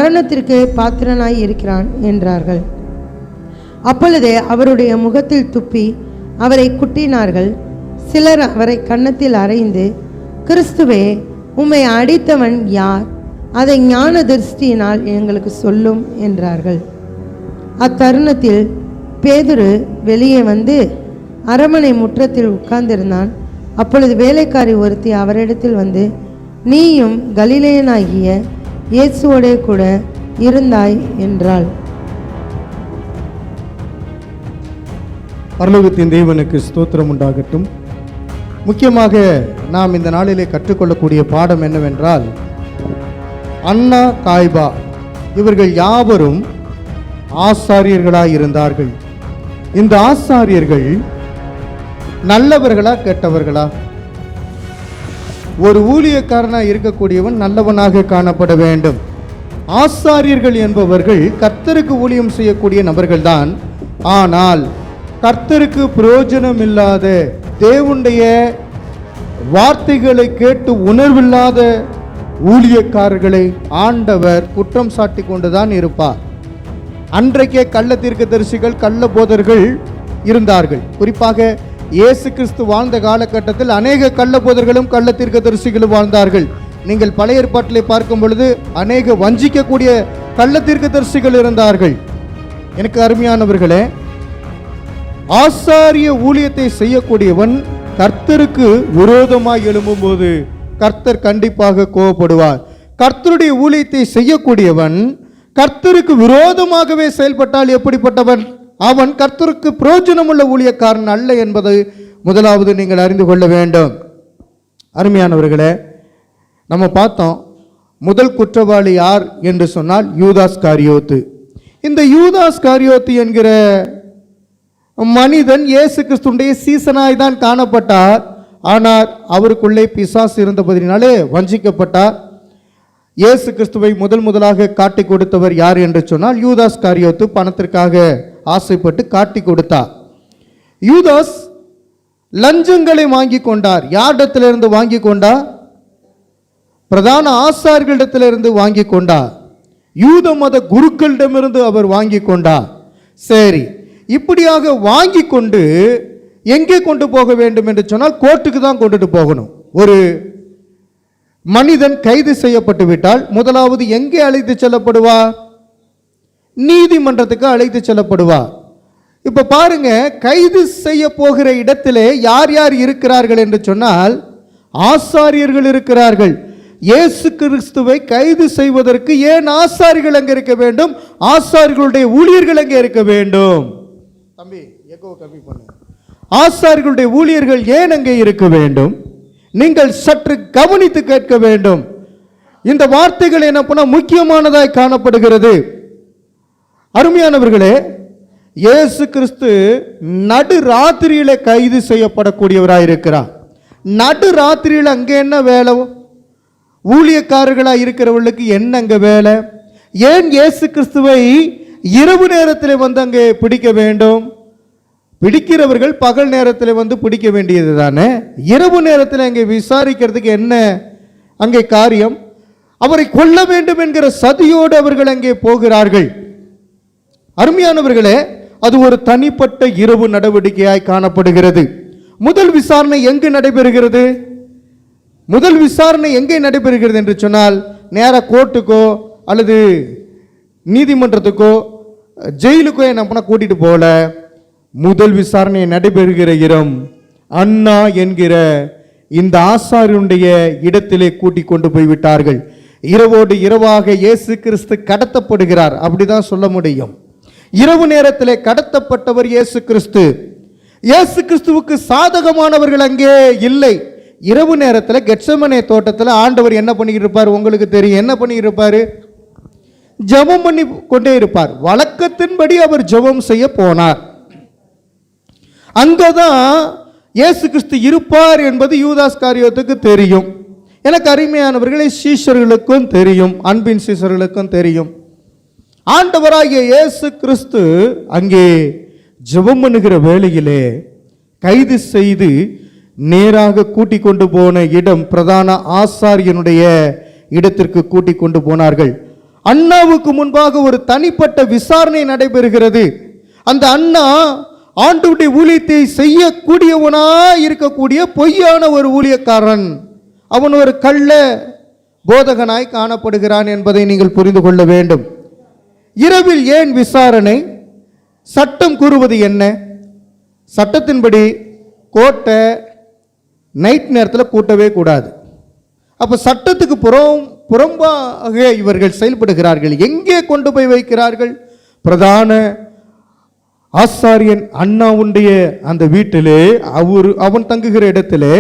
மரணத்திற்கு பாத்திரனாய் இருக்கிறான் என்றார்கள். அப்பொழுதே அவருடைய முகத்தில் துப்பி அவரை குட்டினார்கள். சிலர் அவரை கன்னத்தில் அறைந்து, கிறிஸ்துவே, உம்மை அடித்தவன் யார்? அதை ஞான திருஷ்டியினால் எங்களுக்கு சொல்லும் என்றார்கள். அத்தருணத்தில் பேதுரு வெளியே வந்து அரமனை முற்றத்தில் உட்கார்ந்திருந்தான். அப்பொழுது வேலைக்காரி ஒருத்தி அவரிடத்தில் வந்து, நீயும் கலிலேயனாகிய இயேசுவோடே கூட இருந்தாய் என்றாள். பரலோகத்தின் தேவனுக்கு ஸ்தோத்திரம் உண்டாகட்டும். முக்கியமாக நாம் இந்த நாளிலே கற்றுக்கொள்ளக்கூடிய பாடம் என்னவென்றால், அன்னா காய்பா இவர்கள் யாவரும் ஆசாரியர்களாய் இருந்தார்கள். இந்த ஆசாரியர்கள் நல்லவர்களா கெட்டவர்களா? ஒரு ஊழியக்காரனாக இருக்கக்கூடியவன் நல்லவனாக காணப்பட வேண்டும். ஆசாரியர்கள் என்பவர்கள் கர்த்தருக்கு ஊழியம் செய்யக்கூடிய நபர்கள்தான். ஆனால் கர்த்தருக்கு பிரயோஜனம் இல்லாத, தேவனுடைய வார்த்தைகளை கேட்டு உணர்வில்லாத ஊழியக்காரர்களை ஆண்டவர் குற்றம் சாட்டி கொண்டுதான் இருப்பார். அன்றைக்கே கள்ள தீர்க்கதரிசிகள், கள்ள போதர்கள் இருந்தார்கள். குறிப்பாக இயேசு கிறிஸ்து வாழ்ந்த காலகட்டத்தில் அநேக கள்ள போதர்களும் கள்ள தீர்க்கதரிசிகளும் வாழ்ந்தார்கள். நீங்கள் பழைய ஏற்பாட்டிலே பார்க்கும் பொழுது அநேக வஞ்சிக்கக்கூடிய கள்ள தீர்க்கதரிசிகள் இருந்தார்கள். எனக்கு அருமையானவர்களே, ஆசாரிய ஊழியத்தை செய்யக்கூடியவன் கர்த்தருக்கு விரோதமாய் எழும்பும் போது கர்த்தர் கண்டிப்பாக கோபப்படுவார். கர்த்தருடைய ஊழியத்தை செய்யக்கூடியவன் கர்த்தருக்கு விரோதமாகவே செயல்பட்டால் எப்படிப்பட்டவன்? அவன் கர்த்தருக்கு பிரயோஜனமுள்ள ஊழியக்காரன் அல்ல என்பதை முதலாவது நீங்கள் அறிந்து கொள்ள வேண்டும். அருமையானவர்களே, நம்ம பார்த்தோம், முதல் குற்றவாளி யார் என்று சொன்னால் யூதாஸ் காரியோத்து. இந்த யூதாஸ் காரியோத்து என்கிற மனிதன் இயேசு கிறிஸ்துடைய சீசனாய் தான் காணப்பட்டார். ஆனால் அவருக்குள்ளே பிசாசு இருந்தபடினாலே வஞ்சிக்கப்பட்டார். இயேசு கிறிஸ்துவை முதலாக காட்டி கொடுத்தவர் யார் என்று சொன்னால் யூதாஸ் காரியோத்து பணத்திற்காக ஆசைப்பட்டு காட்டி கொடுத்தார். யூதாஸ் லஞ்சங்களை வாங்கி கொண்டார். யாரிடத்திலிருந்து வாங்கி கொண்டார்? பிரதான ஆசாரியர்களிடத்திலிருந்து வாங்கி கொண்டார். யூத மத குருக்களிடமிருந்து அவர் வாங்கி கொண்டார். சரி, இப்படியாக வாங்கி கொண்டு எங்கே கொண்டு போக வேண்டும் என்று சொன்னால் கோர்ட்டுக்கு தான் கொண்டுட்டு போகணும். ஒரு மனிதன் கைது செய்யப்பட்டு விட்டால் முதலாவது எங்கே அழைத்து செல்லப்படுவார்? நீதிமன்றத்துக்கு அழைத்து செல்லப்படுவார். இப்ப பாருங்க, கைது செய்ய போகிற இடத்திலே யார் யார் இருக்கிறார்கள் என்று சொன்னால் ஆசாரியர்கள் இருக்கிறார்கள். இயேசு கிறிஸ்துவை கைது செய்வதற்கு ஏன் ஆசாரிகள் அங்கே இருக்க வேண்டும்? ஆசாரிகளுடைய ஊழியர்கள் அங்கே இருக்க வேண்டும். தம்பி, எக்கோ கம்மி பண்ணு. ஆசாரிகளுடைய ஊழியர்கள் ஏன் அங்கே இருக்க வேண்டும்? நீங்கள் சற்று கவனித்து கேட்க வேண்டும். இந்த வார்த்தைகள் என்ன பண்ண முக்கியமானதாய் காணப்படுகிறது. அருமையானவர்களே, இயேசு கிறிஸ்து நடு ராத்திரியில கைது செய்யப்படக்கூடியவராய் இருக்கிறார். நடு ராத்திரியில் அங்கே என்ன வேலை? ஊழியக்காரர்களாக இருக்கிறவர்களுக்கு என்ன அங்கே வேலை? ஏன் இயேசு கிறிஸ்துவை இரவு நேரத்தில் வந்து அங்கே பிடிக்க வேண்டும்? பிடிக்கிறவர்கள் பகல் நேரத்தில் வந்து பிடிக்க வேண்டியது தானே. இரவு நேரத்தில் அங்கே விசாரிக்கிறதுக்கு என்ன அங்கே காரியம்? அவரை கொல்ல வேண்டும் என்கிற சதியோடு அவர்கள் அங்கே போகிறார்கள். அருமையானவர்களே, அது ஒரு தனிப்பட்ட இரவு நடவடிக்கையாய் காணப்படுகிறது. முதல் விசாரணை எங்கு நடைபெறுகிறது? முதல் விசாரணை எங்கே நடைபெறுகிறது என்று சொன்னால் நேராக கோர்ட்டுக்கோ அல்லது நீதிமன்றத்துக்கோ ஜெயிலுக்கோ என்ன பண்ண கூட்டிட்டு போல. முதல் விசாரணை நடைபெறுகிற இடம் அன்னா என்கிற இந்த ஆசாரியனுடைய இடத்திலே கூட்டி கொண்டு போய்விட்டார்கள். இரவோடு இரவாக இயேசு கிறிஸ்து கடத்தப்படுகிறார், அப்படிதான் சொல்ல முடியும். இரவு நேரத்திலே கடத்தப்பட்டவர் இயேசு கிறிஸ்து. இயேசு கிறிஸ்துவுக்கு சாதகமானவர்கள் அங்கே இல்லை. இரவு நேரத்தில் கெத்செமனே தோட்டத்தில் ஆண்டவர் என்ன பண்ணிக்கிட்டு இருப்பார்? உங்களுக்கு தெரியும். என்ன பண்ணிக்கிட்டு இருப்பார்? ஜெபம் பண்ணி கொண்டே இருப்பார். வழக்கத்தின்படி அவர் ஜெபம் செய்ய போனார். அங்கதான் இயேசு கிறிஸ்து இருப்பார் என்பது யூதாஸ் காரியோத்துக்கு தெரியும். எனக்கு அருமையானவர்களை, சீஷர்களுக்கும் தெரியும், அன்பின் சீஷர்களுக்கும் தெரியும். ஆண்டவராகிய இயேசு கிறிஸ்து அங்கே ஜெபம் பண்ணுகிற வேளையிலே கைது செய்து நேராக கூட்டி கொண்டு போன இடம் பிரதான ஆசாரியனுடைய இடத்திற்கு கூட்டி கொண்டு போனார்கள். அண்ணாவுக்கு முன்பாக ஒரு தனிப்பட்ட விசாரணை நடைபெறுகிறது. அந்த அண்ணா ஆண்டவருடைய ஊழியத்தை செய்யக்கூடியவனா இருக்கக்கூடிய பொய்யான ஒரு ஊழியக்காரன். அவன் ஒரு கள்ள போதகனாய் காணப்படுகிறான் என்பதை நீங்கள் புரிந்து கொள்ள வேண்டும். இரவில் ஏன் விசாரணை? சட்டம் கூறுவது என்ன? சட்டத்தின்படி கோர்ட்டை நைட் நேரத்தில் கூட்டவே கூடாது. அப்போ சட்டத்துக்கு புறம்பாக இவர்கள் செயல்படுகிறார்கள். எங்கே கொண்டு போய் வைக்கிறார்கள்? பிரதான ஆசாரியன் அண்ணாவுடைய அந்த வீட்டிலே, அவன் தங்குகிற இடத்திலே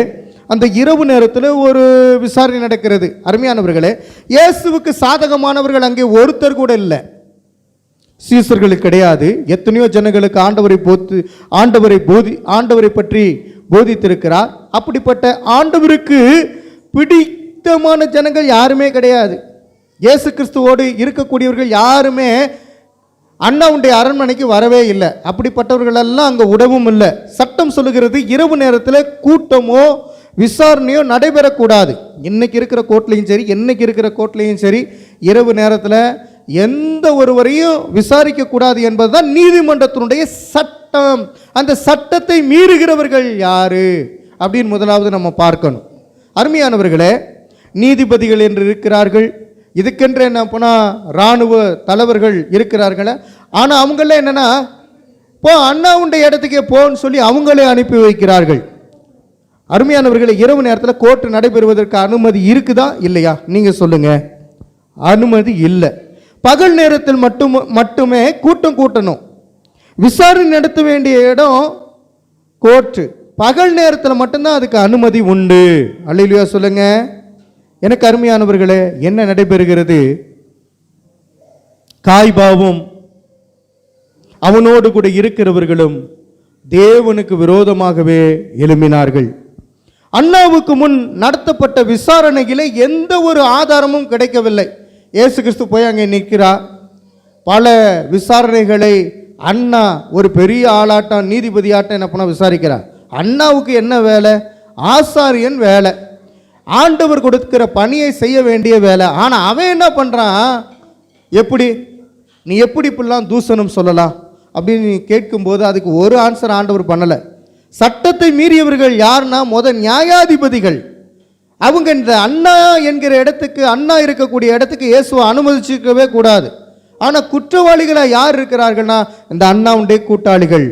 அந்த இரவு நேரத்தில் ஒரு விசாரணை நடக்கிறது. அருமையானவர்களே, இயேசுவுக்கு சாதகமானவர்கள் அங்கே ஒருத்தர் கூட இல்லை. சீசர்களுக்கு கிடையாது. எத்தனையோ ஜனங்களுக்கு ஆண்டவரை பற்றி போதித்திருக்கிறார். அப்படிப்பட்ட ஆண்டவருக்கு பிடித்தமான ஜனங்கள் யாருமே கிடையாது. இயேசு கிறிஸ்துவோடு இருக்கக்கூடியவர்கள் யாருமே அண்ணாவுடைய அரண்மனைக்கு வரவே இல்லை. அப்படிப்பட்டவர்களெல்லாம் அங்கே உடவும் இல்லை. சட்டம் சொல்லுகிறது இரவு நேரத்தில் கூட்டமோ விசாரணையோ நடைபெறக்கூடாது. இன்னைக்கு இருக்கிற கோர்ட்லையும் சரி, என்னைக்கு இருக்கிற கோர்ட்லையும் சரி, இரவு நேரத்தில் எந்த ஒருவரையும் விசாரிக்க கூடாது என்பதுதான் நீதிமன்றத்தினுடைய சட்டம். அந்த சட்டத்தை மீறுகிறவர்கள் யாரு அப்படின்னு முதலாவது நம்ம பார்க்கணும். அருமையானவர்களே, நீதிபதிகள் என்று இருக்கிறார்கள். இதுக்கென்று என்ன போனால் இராணுவ தலைவர்கள் இருக்கிறார்கள். ஆனால் அவங்கள என்னன்னா, போ அண்ணாவுடைய இடத்துக்கே போன்னு சொல்லி அவங்களே அனுப்பி வைக்கிறார்கள். அருமையானவர்களை, இரவு நேரத்தில் கோர்ட்டு நடைபெறுவதற்கு அனுமதி இருக்குதா இல்லையா? நீங்கள் சொல்லுங்க. அனுமதி இல்லை. பகல் நேரத்தில் மட்டுமே கூட்டம் கூட்டணும். விசாரணை நடத்த வேண்டிய இடம் கோர்ட்டு. பகல் நேரத்தில் மட்டும்தான் அதுக்கு அனுமதி உண்டு. அல்லேலூயா சொல்லுங்க. எனக்கு அருமையானவர்களே, என்ன நடைபெறுகிறது? காய்பாவும் அவனோடு கூட இருக்கிறவர்களும் தேவனுக்கு விரோதமாகவே எழும்பினார்கள். அண்ணாவுக்கு முன் நடத்தப்பட்ட விசாரணையிலே எந்த ஒரு ஆதாரமும் கிடைக்கவில்லை. இயேசு கிறிஸ்து போய் அங்கே நிற்கிறார். பல விசாரணைகளை அண்ணா ஒரு பெரிய ஆளாட்டம், நீதிபதியாட்டம் என்ன பண்ண விசாரிக்கிறார். அண்ணாவுக்கு என்ன வேலை? ஆசாரியன் வேலை, ஆண்டவர் கொடுக்கிற பணியை செய்ய வேண்டிய வேலை. ஆனால் அவன் என்ன பண்ணுறான்? நீ எப்படி இப்படிலாம் தூஷணம் சொல்லலாம் அப்படின்னு கேட்கும்போது அதுக்கு ஒரு ஆன்சர் ஆண்டவர் பண்ணலை. சட்டத்தை மீறியவர்கள் யாருன்னா நியாயாதிபதிகள். அவங்க இந்த அண்ணா என்கிற இடத்துக்கு, அண்ணா இருக்கக்கூடிய இடத்துக்கு இயேசுவை அனுமதிச்சிருக்கவே கூடாது. ஆனால் குற்றவாளிகளாக யார் இருக்கிறார்கள்னா இந்த அண்ணாவுடைய கூட்டாளிகள்.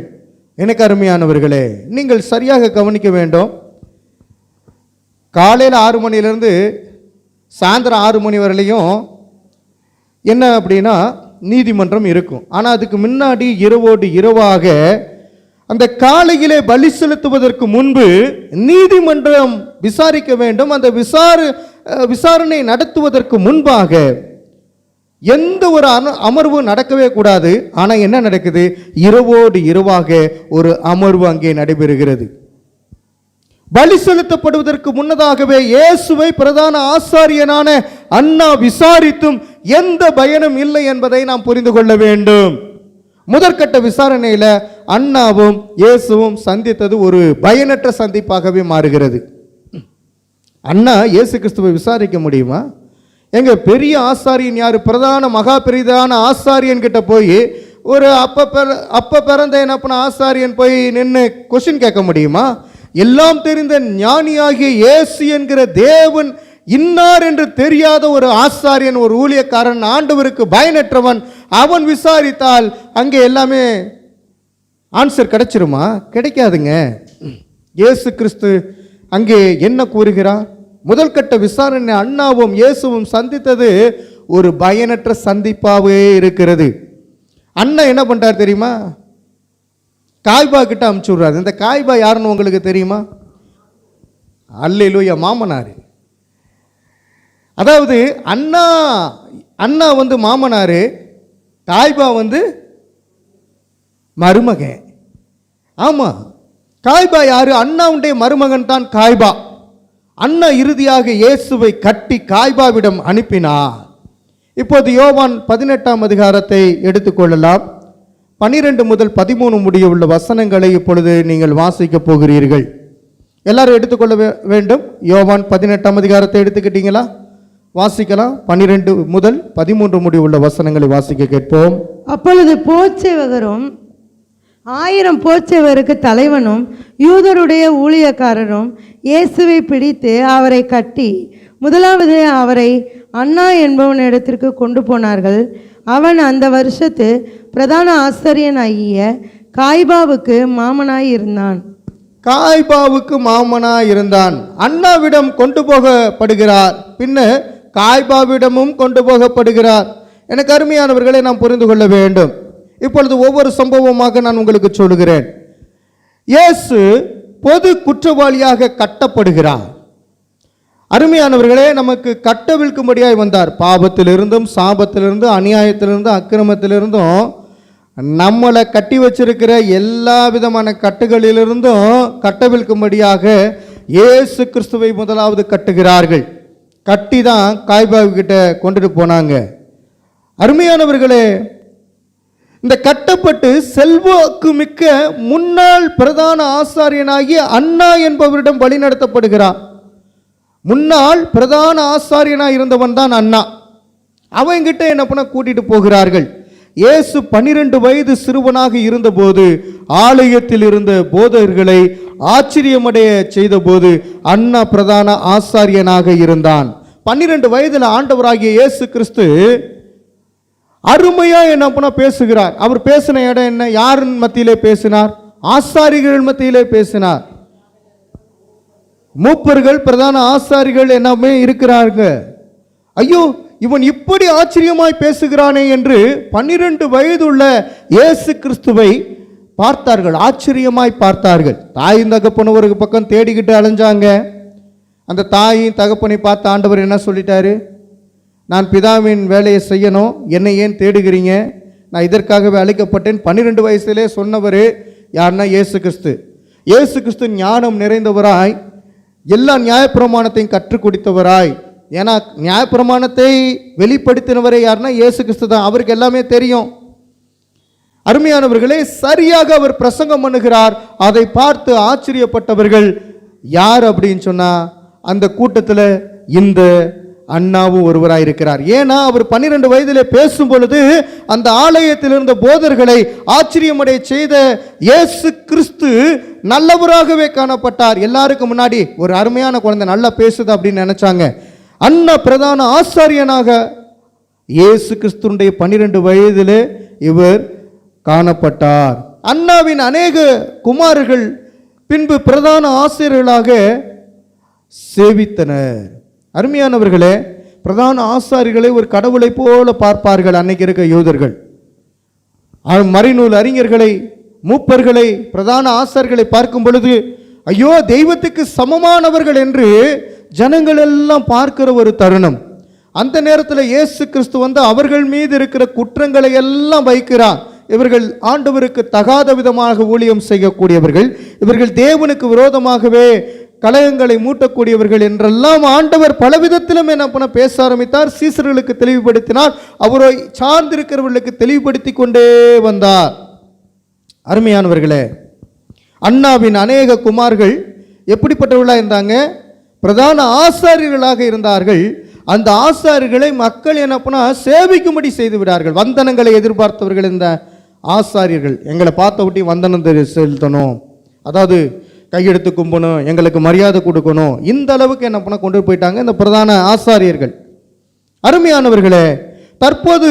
எனக்கு அருமையானவர்களே, நீங்கள் சரியாக கவனிக்க வேண்டும். காலையில் 6 மணிலேருந்து சாயந்தரம் 6 மணி வரையிலையும் என்ன அப்படின்னா நீதிமன்றம் இருக்கும். ஆனால் அதுக்கு முன்னாடி இரவோடு இரவாக அந்த காலையிலே பலி செலுத்துவதற்கு முன்பு நீதிமன்றம் விசாரிக்க வேண்டும். அந்த விசாரணை நடத்துவதற்கு முன்பாக எந்த ஒரு அமர்வு நடக்கவே கூடாது. ஆனால் என்ன நடக்குது? இரவோடு இரவாக ஒரு அமர்வு அங்கே நடைபெறுகிறது. பலி செலுத்தப்படுவதற்கு முன்னதாகவே இயேசுவை பிரதான ஆசாரியனான அண்ணா விசாரித்தும் எந்த பயனும் இல்லை என்பதை நாம் புரிந்து கொள்ள வேண்டும். முதற்கட்ட விசாரணையில் அண்ணாவும் இயேசுவும் சந்தித்தது ஒரு பயனற்ற சந்திப்பாகவே மாறுகிறது. அண்ணா இயேசு கிறிஸ்துவை விசாரிக்க முடியுமா? எங்க பெரிய ஆசாரியன் யார்? மகா பெரிதான ஆசாரியன் கிட்ட போய் ஒரு அப்ப பிறந்த என்ன ஆசாரியன் போய் நின்று கொஸ்டின் கேட்க முடியுமா? எல்லாம் தெரிந்த ஞானியாகிய இயேசு என்கிற தேவன் இன்னார் என்று தெரியாத ஒரு ஆசாரியன், ஒரு ஊழியக்காரன், ஆண்டவருக்கு பயனற்றவன், அவன் விசாரித்தால் அங்கே எல்லாமே ஆன்சர் கிடைச்சிருமா? கிடைக்காதுங்க. இயேசு கிறிஸ்து அங்கே என்ன கூறுகிறார்? முதல் கட்ட விசாரணை அண்ணாவும் இயேசுவும் சந்தித்தது ஒரு பயனற்ற சந்திப்பாகவே இருக்கிறது. அண்ணா என்ன பண்றார் தெரியுமா? காய்பா கிட்ட அமுச்சு விடுறாரு. இந்த காய்பா யாருன்னு உங்களுக்கு தெரியுமா? அல்லேலூயா, மாமனார். அதாவது அண்ணா வந்து மாமனார், காய்பா வந்து மருமகன். ஆமா, காய்பா யாரு? அண்ணாவுடைய மருமகன் தான் காய்பா. அண்ணா இறுதியாக இயேசுவை கட்டி காய்பாவிடம் அனுப்பினார். இப்போது யோவான் 18ஆம் அதிகாரத்தை எடுத்துக்கொள்ளலாம். 12 முதல் 13 முடிய உள்ள வசனங்களை இப்பொழுது நீங்கள் வாசிக்க போகிறீர்கள். எல்லாரும் எடுத்துக்கொள்ள வேண்டும். யோவான் 18ஆம் அதிகாரத்தை எடுத்துக்கிட்டீங்களா? வாசிக்கலாம். 12 முதல் 13 முடிவுள்ள வசனங்களை வாசிக்க கேட்போம். அப்பொழுது போச்சேவகரும் 1000 போச்சேவருக்கு தலைவனும் யூதருடைய ஊழியக்காரரும் இயேசுவை பிடித்து அவரை கட்டி முதலாவது அவரை அன்னா என்பவனிடத்திற்கு கொண்டு போனார்கள். அவன் அந்த வருஷத்து பிரதான ஆசாரியனாகிய காய்பாவுக்கு மாமனாய் இருந்தான். காய்பாவுக்கு மாமனாய் இருந்தான். அண்ணாவிடம் கொண்டு போகப்படுகிறார், பின்னர் காய்பாவிடமும் கொண்டு போகப்படுகிறார். எனக்கு அருமையானவர்களை நாம் புரிந்து கொள்ள வேண்டும். இப்பொழுது ஒவ்வொரு சம்பவமாக நான் உங்களுக்கு சொல்கிறேன். இயேசு பொது குற்றவாளியாக கட்டப்படுகிறார். அருமையானவர்களே, நமக்கு கட்டவிழ்க்கும்படியாய் வந்தார். பாவத்திலிருந்தும் சாபத்திலிருந்தும் அநியாயத்திலிருந்தும் அக்கிரமத்திலிருந்தும் நம்மளை கட்டி வச்சிருக்கிற எல்லா விதமான கட்டுகளிலிருந்தும் கட்டவிழ்க்கும்படியாக இயேசு கிறிஸ்துவை முதலாவது கட்டுகிறார்கள். கட்டி தான் காய்பாவு கிட்ட கொண்டுட்டு போனாங்க. அருமையானவர்களே, இந்த கட்டப்பட்டு செல்வாக்கு மிக்க முன்னாள் பிரதான ஆசாரியனாகிய அன்னா என்பவரிடம் வழி நடத்தப்படுகிறார். முன்னாள் பிரதான ஆசாரியனாக இருந்தவன் தான் அன்னா. அவங்கிட்ட என்ன பண்ண கூட்டிட்டு போகிறார்கள். இயேசு 12 வயது சிறுவனாக இருந்தபோது ஆலயத்தில் இருந்த போதகர்களை ஆச்சரியமடைய செய்தபோது அன்னா பிரதான ஆசாரியனாக இருந்தான். 12 வயதில் ஆண்டவராகிய இயேசு கிறிஸ்து அருமையா என்ன பண்ண பேசுகிறார். அவர் பேசின இடம் என்ன? யாரின் மத்தியிலே பேசினார்? ஆசாரிகள் மத்தியிலே பேசினார். மூப்பர்கள் பிரதான ஆசாரிகள் என்னமே இருக்கிறார்கள். ஐயோ, இவன் இப்படி ஆச்சரியமாய் பேசுகிறானே என்று 12 வயதுள்ள இயேசு கிறிஸ்துவை பார்த்தார்கள், ஆச்சரியமாய் பார்த்தார்கள். தாயின் தகப்பன் ஒரு பக்கம் தேடிக்கிட்டு அலைஞ்சாங்க. அந்த தாயின் தகப்பனை பார்த்து ஆண்டவர் என்ன சொல்லிட்டாரு? நான் பிதாவின் வேலையை செய்யணும், என்னை ஏன் தேடுகிறீங்க? நான் இதற்காகவே அழைக்கப்பட்டேன். 12 வயசுலே சொன்னவர் யாருன்னா இயேசு கிறிஸ்து. இயேசு கிறிஸ்து ஞானம் நிறைந்தவராய், எல்லா நியாயப்பிரமாணத்தையும் கற்றுக் கொடுத்தவராய். ஏன்னா நியாயப்பிரமாணத்தை வெளிப்படுத்தினவரே யாருன்னா இயேசு கிறிஸ்து தான். அவருக்கு எல்லாமே தெரியும். அருமையானவர்களே, சரியாக அவர் பிரசங்கம் பண்ணுகிறார். அதை பார்த்து ஆச்சரியப்பட்டவர்கள் யார் அப்படின்னு சொன்னா அந்த கூட்டத்தில் இந்த அண்ணாவும் ஒருவராக இருக்கிறார். ஏன்னா அவர் 12 வயதிலே பேசும் பொழுது அந்த ஆலயத்தில் இருந்த போதர்களை ஆச்சரியமடைய செய்த இயேசு கிறிஸ்து நல்லவராகவே காணப்பட்டார். எல்லாருக்கும் முன்னாடி ஒரு அருமையான குழந்தை நல்லா பேசுது அப்படின்னு நினைச்சாங்க. அண்ணா பிரதான ஆசாரியனாக இயேசு கிறிஸ்துடைய 12 வயதிலே இவர் காணப்பட்டார். அண்ணாவின் அநேக குமாரர்கள் பின்பு பிரதான ஆசிரியர்களாக சேவித்தனர். அருமையானவர்களே, பிரதான ஆசாரிகளை ஒரு கடவுளை போல பார்ப்பார்கள் அன்னைக்கு இருக்க யூதர்கள். மறைநூல் அறிஞர்களை, மூப்பர்களை, பிரதான ஆசாரிகளை பார்க்கும் பொழுது ஐயோ, தெய்வத்துக்கு சமமானவர்கள் என்று ஜனங்கள் எல்லாம் பார்க்கிற ஒரு தருணம். அந்த நேரத்தில் இயேசு கிறிஸ்து வந்து அவர்கள் மீது இருக்கிற குற்றங்களை எல்லாம் வைக்கிறார். இவர்கள் ஆண்டவருக்கு தகாத விதமாக ஊழியம் செய்யக்கூடியவர்கள், இவர்கள் தேவனுக்கு விரோதமாகவே கலகங்களை மூட்டக்கூடியவர்கள் என்றெல்லாம் ஆண்டவர் பலவிதத்திலும் என்ன பண்ண பேச ஆரம்பித்தார். சீசர்களுக்கு தெளிவுபடுத்தினார். அவரை சார்ந்திருக்கிறவர்களுக்கு தெளிவுபடுத்தி கொண்டே வந்தார். அருமையானவர்களே, அண்ணாவின் அநேக குமார்கள் எப்படிப்பட்டவர்களாக இருந்தாங்க? பிரதான ஆசாரியர்களாக இருந்தார்கள். அந்த ஆசாரியர்களை மக்கள் என்ன பண்ணா சேவிக்கும்படி செய்து விடார்கள். வந்தனங்களை எதிர்பார்த்தவர்கள் இந்த ஆசாரியர்கள். எங்களை பார்த்த விட்டி வந்தனம் செலுத்தணும், அதாவது கையெடுத்து கும்பணும், எங்களுக்கு மரியாதை கொடுக்கணும், இந்த அளவுக்கு என்ன பண்ண கொண்டு போயிட்டாங்க இந்த பிரதான ஆசாரியர்கள். அருமையானவர்களே, தற்போது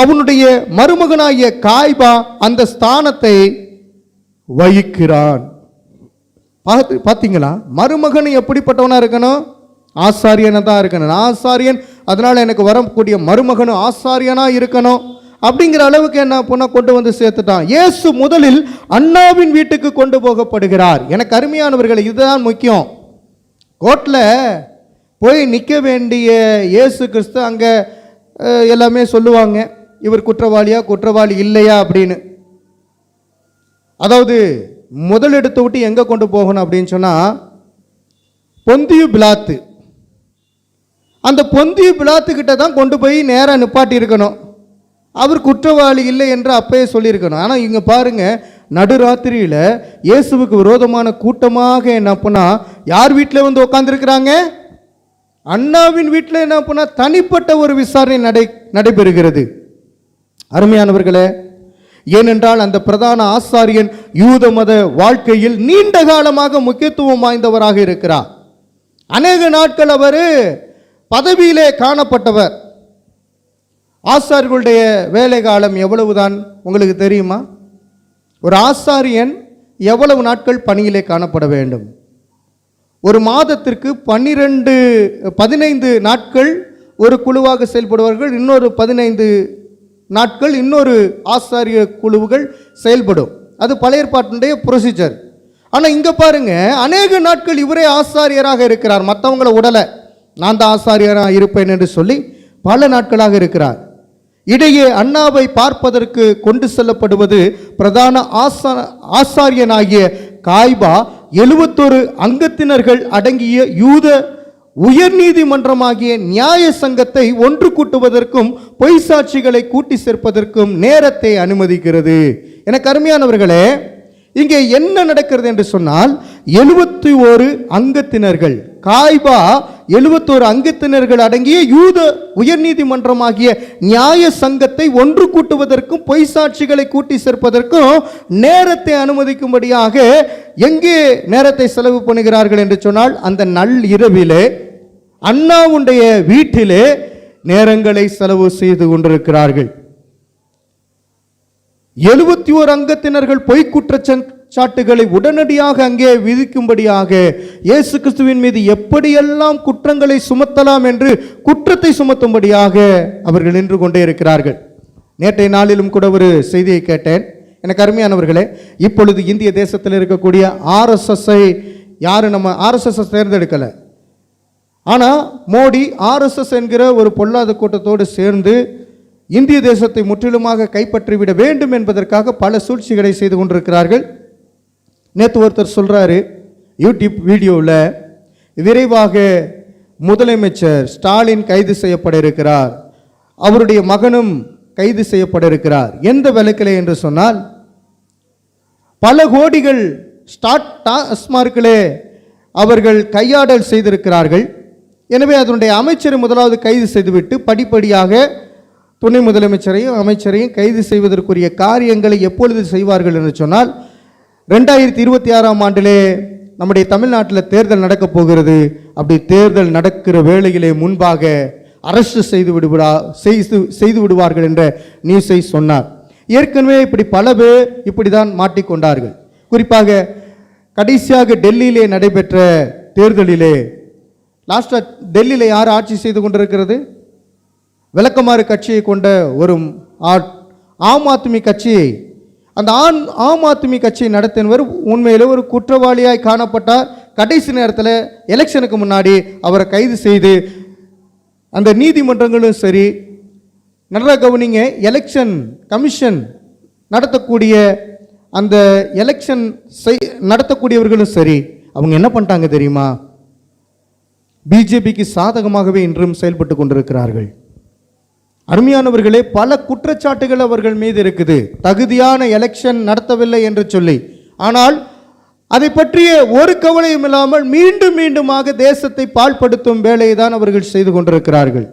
அவனுடைய மருமகனாகிய காய்பா அந்த ஸ்தானத்தை வகிக்கிறான். பார்த்தீங்களா? மருமகன் எப்படிப்பட்டவனா இருக்கணும்? ஆசாரியனை தான் இருக்கணும். ஆசாரியன், அதனால எனக்கு வரக்கூடிய மருமகனும் ஆசாரியனா இருக்கணும் அப்படிங்கிற அளவுக்கு என்ன பொண்ண கொண்டு வந்து சேர்த்துட்டான். இயேசு முதலில் அண்ணாவின் வீட்டுக்கு கொண்டு போகப்படுகிறார். எனக்கு அருமையானவர்கள், இதுதான் முக்கியம். கோர்ட்டில் போய் நிற்க வேண்டிய இயேசு கிறிஸ்து அங்கே எல்லாமே சொல்லுவாங்க, இவர் குற்றவாளியா குற்றவாளி இல்லையா அப்படின்னு. அதாவது முதல் எடுத்து விட்டு எங்கே கொண்டு போகணும் அப்படின்னு சொன்னால் பொந்தியு பிலாத்து, அந்த பொந்தியு பிலாத்துக்கிட்ட தான் கொண்டு போய் நேராக நிப்பாட்டி இருக்கணும். அவர் குற்றவாளி இல்லை என்று அப்பயே சொல்லியிருக்கணும். ஆனால் இங்கே பாருங்க, நடுராத்திரியில் இயேசுவுக்கு விரோதமான கூட்டமாக என்ன பண்ணா யார் வீட்டில் வந்து உட்காந்துருக்கிறாங்க? அண்ணாவின் வீட்டில் என்ன பண்ணா தனிப்பட்ட ஒரு விசாரணை நடைபெறுகிறது. அருமையானவர்களே, ஏனென்றால் அந்த பிரதான ஆசாரியன் யூத மத வாழ்க்கையில் நீண்ட காலமாக முக்கியத்துவம் வாய்ந்தவராக இருக்கிறார். அநேக நாட்கள் அவர் பதவியிலே காணப்பட்டவர். ஆசாரியர்களுடைய வேலை காலம் எவ்வளவுதான் உங்களுக்கு தெரியுமா? ஒரு ஆசாரியன் எவ்வளவு நாட்கள் பணியிலே காணப்பட வேண்டும்? ஒரு மாதத்திற்கு 15 நாட்கள் ஒரு குழுவாக செயல்படுவார்கள். இன்னொரு 15 நாட்கள் இன்னொரு ஆசாரிய குழுவுகள் செயல்படும். அது பழைய ஏற்பாட்டினுடைய ப்ரொசீஜர். ஆனால் இங்கே பாருங்க, அநேக நாட்கள் இவரே ஆசாரியராக இருக்கிறார். மற்றவங்கள உடலை நான் தான் ஆசாரியராக இருப்பேன் என்று சொல்லி பல நாட்களாக இருக்கிறார். இடையே அண்ணாவை பார்ப்பதற்கு கொண்டு செல்லப்படுவது பிரதான ஆசாரியனாகிய காய்பா 71 அங்கத்தினர்கள் அடங்கிய யூத உயர்நீதிமன்றமாகிய நியாய சங்கத்தை ஒன்று கூட்டுவதற்கும் பொய் சாட்சிகளை கூட்டி சேர்ப்பதற்கும் நேரத்தை அனுமதிக்கிறது. எனக்கு அருமையானவர்களே, இங்கே என்ன நடக்கிறது என்று சொன்னால் 71 அங்கத்தினர்கள், காய்பா 71 அங்கத்தினர்கள் அடங்கிய யூத உயர்நீதிமன்றமாகிய நியாய சங்கத்தை ஒன்று கூட்டுவதற்கும் பொய் சாட்சிகளை கூட்டி சேர்ப்பதற்கும் நேரத்தை அனுமதிக்கும்படியாக எங்கே நேரத்தை செலவு பண்ணுகிறார்கள் என்று சொன்னால், அந்த நள்ளிரவிலே அண்ணாவுடைய வீட்டிலே நேரங்களை செலவு செய்து கொண்டிருக்கிறார்கள். 71 அங்கத்தினர்கள் பொய் குற்றச்சாட்டுகளை உடனடியாக அங்கே விதிக்கும்படியாக இயேசு கிறிஸ்துவின் மீது எப்படியெல்லாம் குற்றங்களை சுமத்தலாம் என்று குற்றத்தை சுமத்தும்படியாக அவர்கள் நின்று கொண்டே இருக்கிறார்கள். நேற்றைய நாளிலும் கூட ஒரு செய்தியை கேட்டேன். எனக்கு அருமையானவர்களே, இப்பொழுது இந்திய தேசத்தில் இருக்கக்கூடிய ஆர்எஸ்எஸ்ஐ யாரும் நம்ம ஆர்எஸ்எஸ் தேர்ந்தெடுக்கலை. ஆனால் மோடி ஆர்எஸ்எஸ் என்கிற ஒரு பொல்லாத கூட்டத்தோடு சேர்ந்து இந்திய தேசத்தை முற்றிலுமாக கைப்பற்றிவிட வேண்டும் என்பதற்காக பல சூழ்ச்சிகளை செய்து கொண்டிருக்கிறார்கள். நேற்று ஒருத்தர் சொல்கிறாரு யூடியூப் வீடியோவில், விரைவாக முதலமைச்சர் ஸ்டாலின் கைது செய்யப்பட இருக்கிறார், அவருடைய மகனும் கைது செய்யப்பட இருக்கிறார். எந்த வழக்கில் என்று சொன்னால், பல கோடிகள் டாஸ்மார்க்கிலே அவர்கள் கையாடல் செய்திருக்கிறார்கள். எனவே அதனுடைய அமைச்சரை முதலாவது கைது செய்துவிட்டு படிப்படியாக துணை முதலமைச்சரையும் அமைச்சரையும் கைது செய்வதற்குரிய காரியங்களை எப்பொழுது செய்வார்கள் என்று சொன்னால், 2026ஆம் ஆண்டிலே நம்முடைய தமிழ்நாட்டில் தேர்தல் நடக்கப் போகிறது. அப்படி தேர்தல் நடக்கிற வேளையிலே முன்பாக அரசு செய்து விடுவார்கள் என்ற நியூஸை சொன்னார். ஏற்கனவே இப்படி பல பேர் இப்படி தான் மாட்டிக்கொண்டார்கள். குறிப்பாக கடைசியாக டெல்லியிலே நடைபெற்ற தேர்தலிலே, லாஸ்டாக டெல்லியில் யார் ஆட்சி செய்து கொண்டிருக்கிறது? விளக்கமாறு கட்சியை கொண்ட ஒரு ஆம் ஆத்மி கட்சியை, அந்த ஆம் ஆத்மி கட்சியை நடத்தினவர் உண்மையில் ஒரு குற்றவாளியாய் காணப்பட்டார். கடைசி நேரத்தில் எலெக்ஷனுக்கு முன்னாடி அவரை கைது செய்து அந்த நீதிமன்றங்களும் சரி, நல்லா கவனிங்க, எலெக்ஷன் கமிஷன் நடத்தக்கூடிய அந்த எலெக்ஷன் நடத்தக்கூடியவர்களும் சரி, அவங்க என்ன பண்ணிட்டாங்க தெரியுமா? பிஜேபிக்கு சாதகமாகவே இன்றும் செயல்பட்டு கொண்டிருக்கிறார்கள். அருமையானவர்களே, பல குற்றச்சாட்டுகள் அவர்கள் மீது இருக்குது, தகுதியான எலெக்ஷன் நடத்தவில்லை என்று சொல்லி. ஆனால் அதை பற்றிய ஒரு கவலையும் இல்லாமல் மீண்டும் மீண்டுமாக தேசத்தை பாழ்படுத்தும் வேலையை தான் அவர்கள் செய்து கொண்டிருக்கிறார்கள்.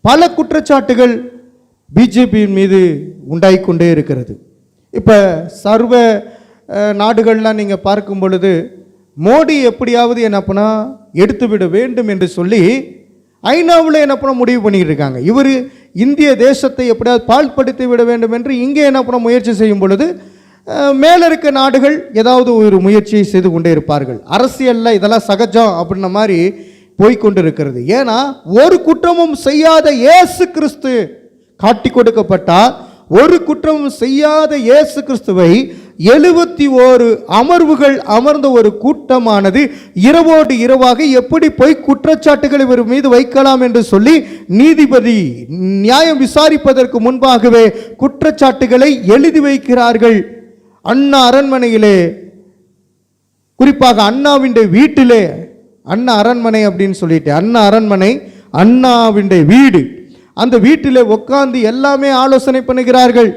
பல குற்றச்சாட்டுகள் பிஜேபியின் மீது உண்டாகிக்கொண்டே இருக்கிறது. இப்போ சர்வ நாடுகள்லாம் நீங்கள் பார்க்கும் பொழுது மோடி எப்படியாவது என்ன பண்ணா எடுத்துவிட வேண்டும் என்று சொல்லி ஐநாவில் என்ன பண்ண முடிவு பண்ணிக்கிட்டு இருக்காங்க. இவர் இந்திய தேசத்தை எப்படியாவது பாழ்படுத்தி விட வேண்டும் என்று இங்கே என்ன பண்ண முயற்சி செய்யும் பொழுது மேலே இருக்க நாடுகள் ஏதாவது ஒரு முயற்சியை செய்து கொண்டே இருப்பார்கள். அரசியலில் இதெல்லாம் சகஜம் அப்படின்ன மாதிரி போய்கொண்டு இருக்கிறது. ஏன்னா ஒரு குற்றமும் செய்யாத இயேசு கிறிஸ்து காட்டி கொடுக்கப்பட்டால், ஒரு குற்றமும் செய்யாத இயேசு கிறிஸ்துவை 71 அமர்வுகள் அமர்ந்த ஒரு கூட்டமானது இரவோடு இரவாக எப்படி போய் குற்றச்சாட்டுகளை இவர் மீது வைக்கலாம் என்று சொல்லி நீதிபதி நியாயம் விசாரிப்பதற்கு முன்பாகவே குற்றச்சாட்டுகளை எழுதி வைக்கிறார்கள். அண்ணா அரண்மனையிலே, குறிப்பாக அண்ணாவின் வீட்டிலே, அண்ணா அரண்மனை அப்படின்னு சொல்லிட்டு அண்ணா அரண்மனை, அண்ணாவின் வீடு, அந்த வீட்டிலே உட்கார்ந்து எல்லாமே ஆலோசனை பண்ணுகிறார்கள்.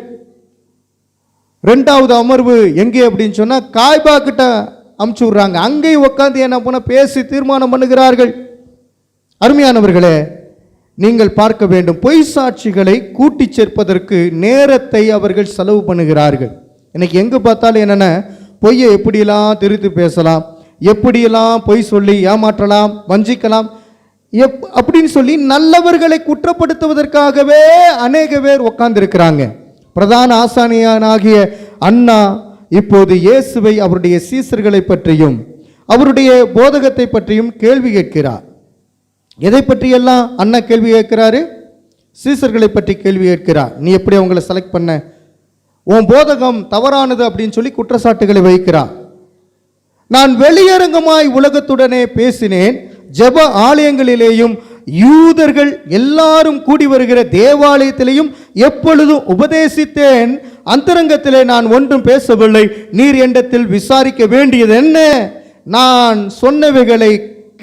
2வது அமர்வு எங்கே அப்படின்னு சொன்னா காய்பா கிட்ட அமுச்சு விடுறாங்க. அங்கேயும் உட்காந்து என்ன பண்ண பேசி தீர்மானம் பண்ணுகிறார்கள். அருமையானவர்களே, நீங்கள் பார்க்க வேண்டும், பொய் சாட்சிகளை கூட்டி சேர்ப்பதற்கு நேரத்தை அவர்கள் செலவு பண்ணுகிறார்கள். இன்னைக்கு எங்கே பார்த்தாலும் என்னென்ன, பொய்யை எப்படியெல்லாம் திரித்து பேசலாம், எப்படியெல்லாம் பொய் சொல்லி ஏமாற்றலாம், வஞ்சிக்கலாம் அப்படின்னு சொல்லி நல்லவர்களை குற்றப்படுத்துவதற்காகவே அநேக பேர் உட்கார்ந்திருக்கிறாங்க. பிரதான ஆசாரியனாகிய அண்ணா இப்போது இயேசுவை, அவருடைய சீசர்களை பற்றியும் அவருடைய போதகத்தை பற்றியும் கேள்வி கேட்கிறார். எதை பற்றியெல்லாம் அண்ணா கேள்வி கேட்கிறாரு? சீசர்களை பற்றி கேள்வி கேட்கிறார். நீ எப்படி அவங்களை செலக்ட் பண்ண, உன் போதகம் தவறானது அப்படின்னு சொல்லி குற்றச்சாட்டுகளை வைக்கிறார். நான் வெளியரங்கமாய் உலகத்துடனே பேசினேன், ஜெப ஆலயங்களிலேயும் யூதர்கள் எல்லாரும் கூடி வருகிற தேவாலயத்திலேயும் எப்பொழுதும் உபதேசித்தேன். அந்தரங்கத்திலே நான் ஒன்றும் பேசவில்லை. நீர் என்னிடத்தில் விசாரிக்க வேண்டியது என்ன? நான் சொன்னவைகளை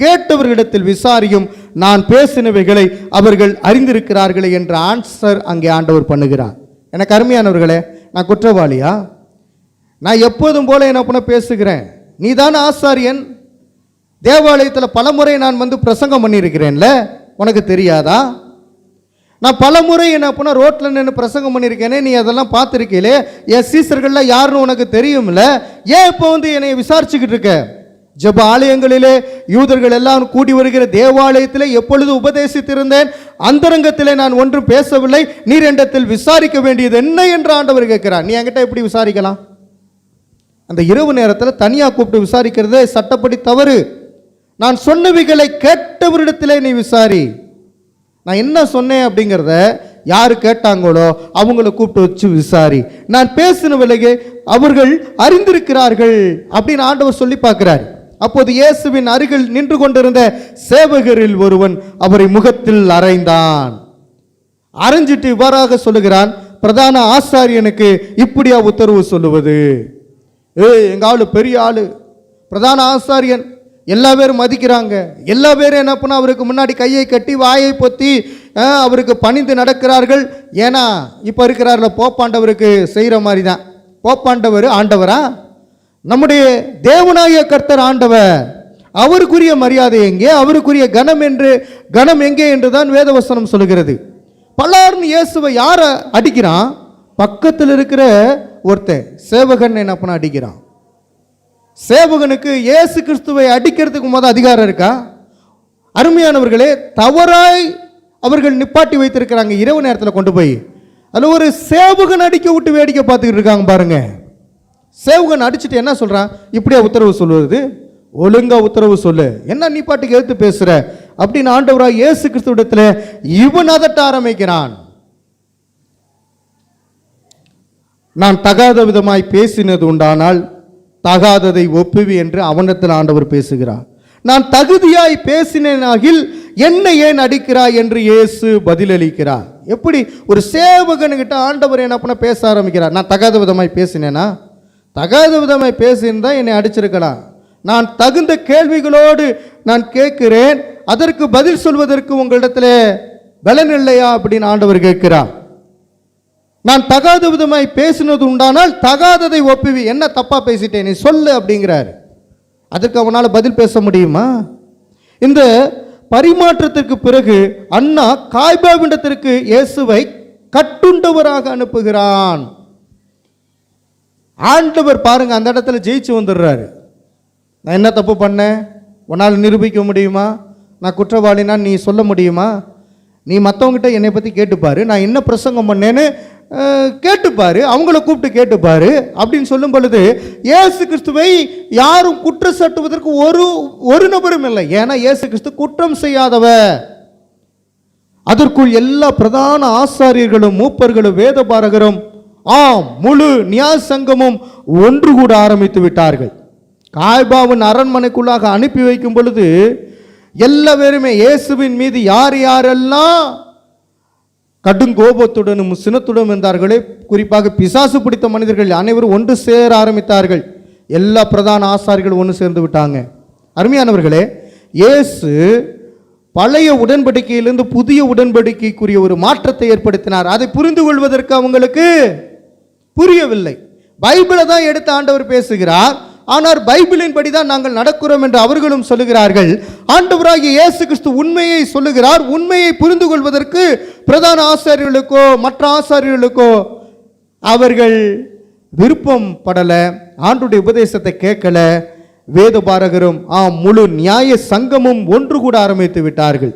கேட்டவர்களிடத்தில் விசாரியும், நான் பேசினவைகளை அவர்கள் அறிந்திருக்கிறார்களே என்ற ஆன்சர் அங்கே ஆண்டவர் பண்ணுகிறார். எனக்கு அருமையானவர்களே, நான் குற்றவாளியா? நான் எப்போதும் போல என்ன பண்ண பேசுகிறேன்? நீ தான் ஆசாரியன், தேவாலயத்தில் பலமுறை நான் வந்து பிரசங்கம் பண்ணியிருக்கிறேன்ல, உனக்கு தெரியாதா? நான் பலமுறை என்ன பண்ண ரோட்டில் நின்று பிரசங்கம் பண்ணியிருக்கேனே, நீ அதெல்லாம் பார்த்துருக்கீங்களே, என் சீசர்கள்லாம் யாருன்னு உனக்கு தெரியும்ல, ஏன் இப்போ வந்து என்னை விசாரிச்சுக்கிட்டு இருக்க? ஜெப ஆலயங்களிலே யூதர்கள் எல்லாம் கூடி வருகிற தேவாலயத்திலே எப்பொழுது உபதேசித்திருந்தேன், அந்தரங்கத்திலே நான் ஒன்றும் பேசவில்லை, நீர் என்னிடத்தில் விசாரிக்க வேண்டியது என்ன என்று ஆண்டவர் கேட்கிறார். நீ என்கிட்ட எப்படி விசாரிக்கலாம்? அந்த இரவு நேரத்தில் தனியாக கூப்பிட்டு விசாரிக்கிறதே சட்டப்படி தவறு. நான் சொன்னவைகளை கேட்டவரிடத்திலே நீ விசாரி. நான் என்ன சொன்னேன் அப்படிங்கிறத யாரு கேட்டாங்களோ அவங்கள கூப்பிட்டு வச்சு விசாரி. நான் பேசினவர்களே அவர்கள் அறிந்திருக்கிறார்கள் அப்படின்னு ஆண்டவர் சொல்லி பார்க்கிறார். அப்போது இயேசுவின் அருகில் நின்று கொண்டிருந்த சேவகரில் ஒருவன் அவரை முகத்தில் அறைந்தான். அரைஞ்சிட்டு இவ்வாறாக சொல்லுகிறான், பிரதான ஆசாரியனுக்கு இப்படியா உத்தரவு சொல்லுவது? எங்க ஆளு பெரிய ஆளு, பிரதான ஆசாரியன், எல்லா பேரும் மதிக்கிறாங்க, எல்லா பேரும் என்ன பண்ண அவருக்கு முன்னாடி கையை கட்டி வாயை பொத்தி அவருக்கு பணிந்து நடக்கிறார்கள். ஏன்னா இப்போ இருக்கிறார்ல போப்பாண்டவருக்கு செய்கிற மாதிரி தான். போப்பாண்டவர் ஆண்டவரா? நம்முடைய தேவனாகிய கர்த்தர் ஆண்டவர். அவருக்குரிய மரியாதை எங்கே, அவருக்குரிய கனம் எங்கே என்று தான் வேதவசனம் சொல்லுகிறது. பல்லார்னு இயேசுவை யாரை அடிக்கிறான்? பக்கத்தில் இருக்கிற ஒருத்தன் சேவகன் என்ன பண்ண அடிக்கிறான். சேவகனுக்கு இயேசு கிறிஸ்துவை அடிக்கிறதுக்கு முதல் அதிகாரம் இருக்கா? அருமையானவர்களே, தவறாய் அவர்கள் நிப்பாட்டி வைத்திருக்கிறாங்க. இரவு நேரத்தில் கொண்டு போய் அதில் ஒரு சேவகன் அடிக்க விட்டு வேடிக்கை பார்த்துக்கிட்டு இருக்காங்க பாருங்க. சேவகன் அடிச்சுட்டு என்ன சொல்றான்? இப்படியா உத்தரவு சொல்லுவது? ஒழுங்கா உத்தரவு சொல்லு, என்ன நீ பாட்டுக்கு எடுத்து பேசுற அப்படின்னு ஆண்டவராக இயேசு கிறிஸ்துவிடத்தில் இவன் அதட்ட ஆரம்பிக்கிறான். நான் தகாத விதமாய் பேசினது உண்டானால் தகாததை ஒப்புவி என்று அவனிடத்தில் ஆண்டவர் பேசுகிறார். நான் தகுதியாய் பேசினாகில் என்னை ஏன் அடிக்கிறாய் என்று இயேசு பதிலளிக்கிறார். எப்படி ஒரு சேவகன்கிட்ட ஆண்டவர் என்ன பண்ண பேச ஆரம்பிக்கிறார்? நான் தகாத விதமாய் பேசினேனா? தகாத விதமாய் பேசியிருந்தா என்னை அடிச்சிருக்கலாம். நான் தகுந்த கேள்விகளோடு நான் கேட்கிறேன், அதற்கு பதில் சொல்வதற்கு உங்களிடத்தில் பலன் இல்லையா அப்படின்னு ஆண்டவர் கேட்கிறார். நான் தகாத விதமாய் பேசினது உண்டானால் தகாததை ஒப்புவி, என்ன தப்பா பேசிட்டேன் நீ சொல்லு அப்படிங்கிறார். அதற்கு அவனால் பதில் பேச முடியுமா? இந்த பரிமாற்றத்திற்கு பிறகு அண்ணா காய்பாவிடத்திற்கு இயேசுவை கட்டுண்டவராக அனுப்புகிறான். ஆண்டவர் பாருங்க அந்த இடத்துல ஜெயிச்சு வந்துடுறாரு. நான் என்ன தப்பு பண்ணேன் உன்னால் நிரூபிக்க முடியுமா? நான் குற்றவாளினா நீ சொல்ல முடியுமா? நீ மற்றவங்ககிட்ட என்னை பற்றி கேட்டுப்பாரு, நான் என்ன பிரசங்கம் பண்ணேன்னு கேட்டுப்பாரு, அவங்கள கூப்பிட்டு கேட்டுப்பாரு அப்படின்னு சொல்லும் பொழுது இயேசு கிறிஸ்துவை யாரும் குற்றம் சாட்டுவதற்கு ஒரு நபரும் இல்லை. ஏன்னா இயேசு கிறிஸ்து குற்றம் செய்யாதவர். அதற்குள் எல்லா பிரதான ஆசாரியர்களும் மூப்பர்களும் வேதபாரகரும் முழு நியாய சங்கமும் ஒன்று கூட ஆரம்பித்து விட்டார்கள். காய்பாவின் அரண்மனைக்குள்ளாக அனுப்பி வைக்கும் பொழுது எல்லா பேருமே இயேசுவின் மீது யார் யாரெல்லாம் கடும் கோபத்துடனும் சினத்துடன் இருந்தார்களே, குறிப்பாக பிசாசு பிடித்த மனிதர்கள் அனைவரும் ஒன்று சேர ஆரம்பித்தார்கள். எல்லா பிரதான ஆசாரிகளும் ஒன்று சேர்ந்து விட்டாங்க. அருமையானவர்களே, இயேசு பழைய உடன்படிக்கையிலிருந்து புதிய உடன்படிக்கைக்குரிய ஒரு மாற்றத்தை ஏற்படுத்தினார். அதை புரிந்து கொள்வதற்கு அவங்களுக்கு புரியவில்லை. பைபிளை தான் எடுத்து ஆண்டவர் பேசுகிறார். ஆனால் பைபிளின் படி தான் நாங்கள் நடக்கிறோம் என்று அவர்களும் சொல்லுகிறார்கள். ஆண்டவராகிய இயேசு கிறிஸ்து உண்மையை சொல்லுகிறார். உண்மையை புரிந்து கொள்வதற்கு பிரதான ஆசாரியர்களுக்கோ மற்ற ஆசாரியர்களுக்கோ அவர்கள் விருப்பம் படல, ஆண்டுடைய உபதேசத்தை கேட்கல. வேதபாரகரும் முழு நியாய சங்கமும் ஒன்று கூட ஆரம்பித்து விட்டார்கள்.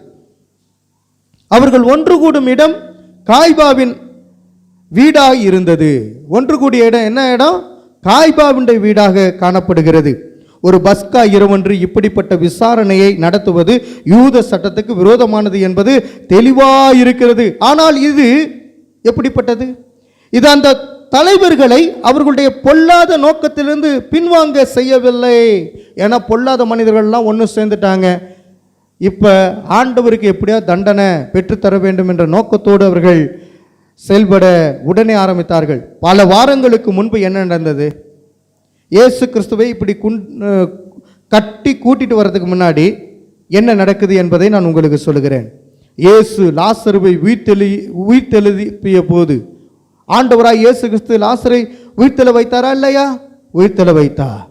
அவர்கள் ஒன்று கூடும் இடம் காய்பாவின் வீடாக இருந்தது. ஒன்று கூடிய இடம் என்ன இடம்? காய்பாவின் வீடாக காணப்படுகிறது. ஒரு பஸ்கா இரவன்று இப்படிப்பட்ட விசாரணையை நடத்துவது யூத சட்டத்துக்கு விரோதமானது என்பது தெளிவாக இருக்கிறது. ஆனால் இது எப்படிப்பட்டது? இது அந்த தலைவர்களை அவர்களுடைய பொல்லாத நோக்கத்திலிருந்து பின்வாங்க செய்யவில்லை. ஏன்னா பொல்லாத மனிதர்கள்லாம் ஒன்று சேர்ந்துட்டாங்க. இப்போ ஆண்டவருக்கு எப்படியா தண்டனை பெற்றுத்தர வேண்டும் என்ற நோக்கத்தோடு அவர்கள் செயல்பட உடனே ஆரம்பித்தார்கள். பல வாரங்களுக்கு முன்பு என்ன நடந்தது? இயேசு கிறிஸ்துவை இப்படி கட்டி கூட்டிட்டு வர்றதுக்கு முன்னாடி என்ன நடக்குது என்பதை நான் உங்களுக்கு சொல்லுகிறேன். இயேசு லாசருவை உயிர்த்தெழுப்பிய போது ஆண்டவராய் இயேசு கிறிஸ்து லாசரை உயிர்த்தெழ வைத்தாரா இல்லையா? உயிர்த்தெழ வைத்தார்.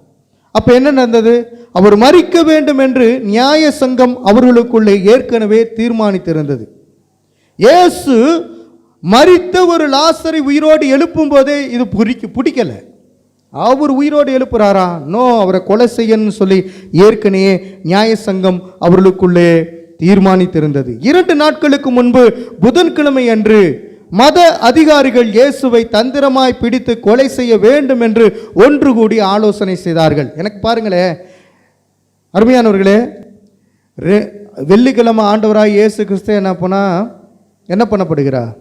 அப்ப என்ன நடந்தது? அவர் மரிக்க வேண்டும் என்று நியாய சங்கம் அவர்களுக்குள்ளே ஏற்கனவே தீர்மானித்திருந்தது. இயேசு மரித்த ஒரு லாசரை உயிரோடு எழுப்பும் போதே இது பிடிக்கல. அவர் உயிரோடு எழுப்புறாரா? நோ, அவரை கொலை செய்யணும்னு சொல்லி ஏற்கனவே நியாய சங்கம் அவர்களுக்குள்ளே தீர்மானித்திருந்தது. 2 நாட்களுக்கு முன்பு புதன்கிழமை அன்று மத அதிகாரிகள் இயேசுவை தந்திரமாய் பிடித்து கொலை செய்ய வேண்டும் என்று ஒன்று கூடி ஆலோசனை செய்தார்கள். எனக்கு பாருங்களேன் அருமையானவர்களே, வெள்ளிக்கிழமை ஆண்டவராய் இயேசு கிறிஸ்து என்ன பண்ணப்படுகிறார்?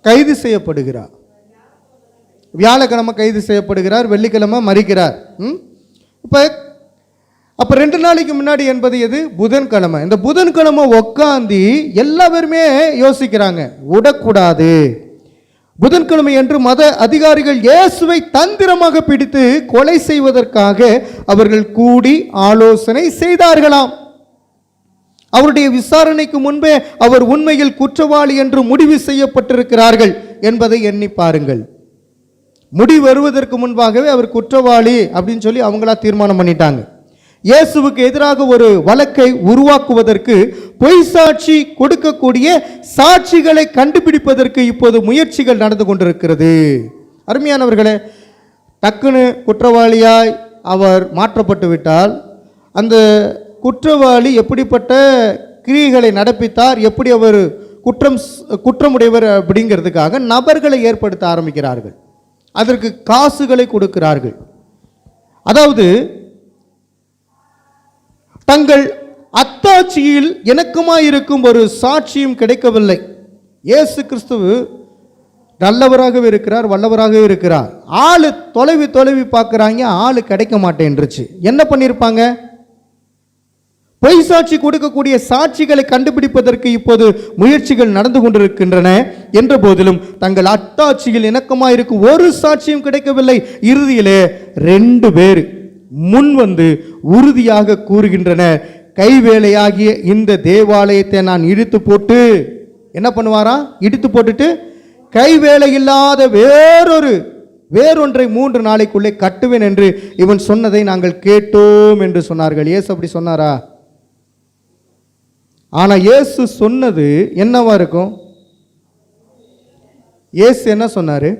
கைது செய்யப்படுகிறார். வியாழக்கிழமை கைது செய்யப்படுகிறார், வெள்ளிக்கிழமை மரிக்கிறார். அப்போ 2 நாளைக்கு முன்னாடி என்பது எது? புதன்கிழமை. இந்த புதன்கிழமை உட்காந்து எல்லா பேருமே யோசிக்கிறாங்க, விடக்கூடாது. புதன்கிழமை என்று மத அதிகாரிகள் இயேசுவை தந்திரமாக பிடித்து கொலை செய்வதற்காக அவர்கள் கூடி ஆலோசனை செய்தார்களாம். அவருடைய விசாரணைக்கு முன்பே அவர் உண்மையில் குற்றவாளி என்று முடிவு செய்யப்பட்டிருக்கிறார்கள் என்பதை எண்ணி பாருங்கள். முடிவு வருவதற்கு முன்பாகவே அவர் குற்றவாளி அப்படின்னு சொல்லி அவங்களா தீர்மானம் பண்ணிட்டாங்க. இயேசுவுக்கு எதிராக ஒரு வழக்கை உருவாக்குவதற்கு பொய் சாட்சி கொடுக்கக்கூடிய சாட்சிகளை கண்டுபிடிப்பதற்கு இப்போது முயற்சிகள் நடந்து கொண்டிருக்கிறது. அருமையானவர்களே, டக்குன்னு குற்றவாளியாய் அவர் மாற்றப்பட்டு விட்டால் அந்த குற்றவாளி எப்படிப்பட்ட கிரியைகளை நடப்பித்தார், எப்படி அவர் குற்றமுடையவர் அப்படிங்கிறதுக்காக நபர்களை ஏற்படுத்த ஆரம்பிக்கிறார்கள். அதற்கு காசுகளை கொடுக்கிறார்கள். அதாவது தங்கள் அத்தாட்சியில் இணக்கமாயிருக்கும் ஒரு சாட்சியும் கிடைக்கவில்லை. இயேசு கிறிஸ்து நல்லவராகவே இருக்கிறார், வல்லவராகவே இருக்கிறார். ஆளு தொலைவி பார்க்குறாங்க, ஆளு கிடைக்க மாட்டேன்ருச்சு. என்ன பண்ணியிருப்பாங்க? பொய் சாட்சி கொடுக்கக்கூடிய சாட்சிகளை கண்டுபிடிப்பதற்கு இப்போது முயற்சிகள் நடந்து கொண்டிருக்கின்றன. என்ற போதிலும் தங்கள் அத்தாட்சியில் இணக்கமாயிருக்கும் ஒரு சாட்சியும் கிடைக்கவில்லை. இறுதியிலே 2 பேர் முன் வந்து உறுதியாக கூறுகின்றன, கைவேலையாகிய இந்த தேவாலயத்தை நான் இடித்து போட்டு என்ன பண்ணுவாரா? இடித்து போட்டுட்டு கைவேலை இல்லாத வேறொன்றை 3 நாளைக்குள்ளே கட்டுவேன் என்று இவன் சொன்னதை நாங்கள் கேட்டோம் என்று சொன்னார்கள். இயேசு அப்படி சொன்னாரா? ஆனா இயேசு சொன்னது என்னவா இருக்கும்? இயேசு என்ன சொன்னாரு?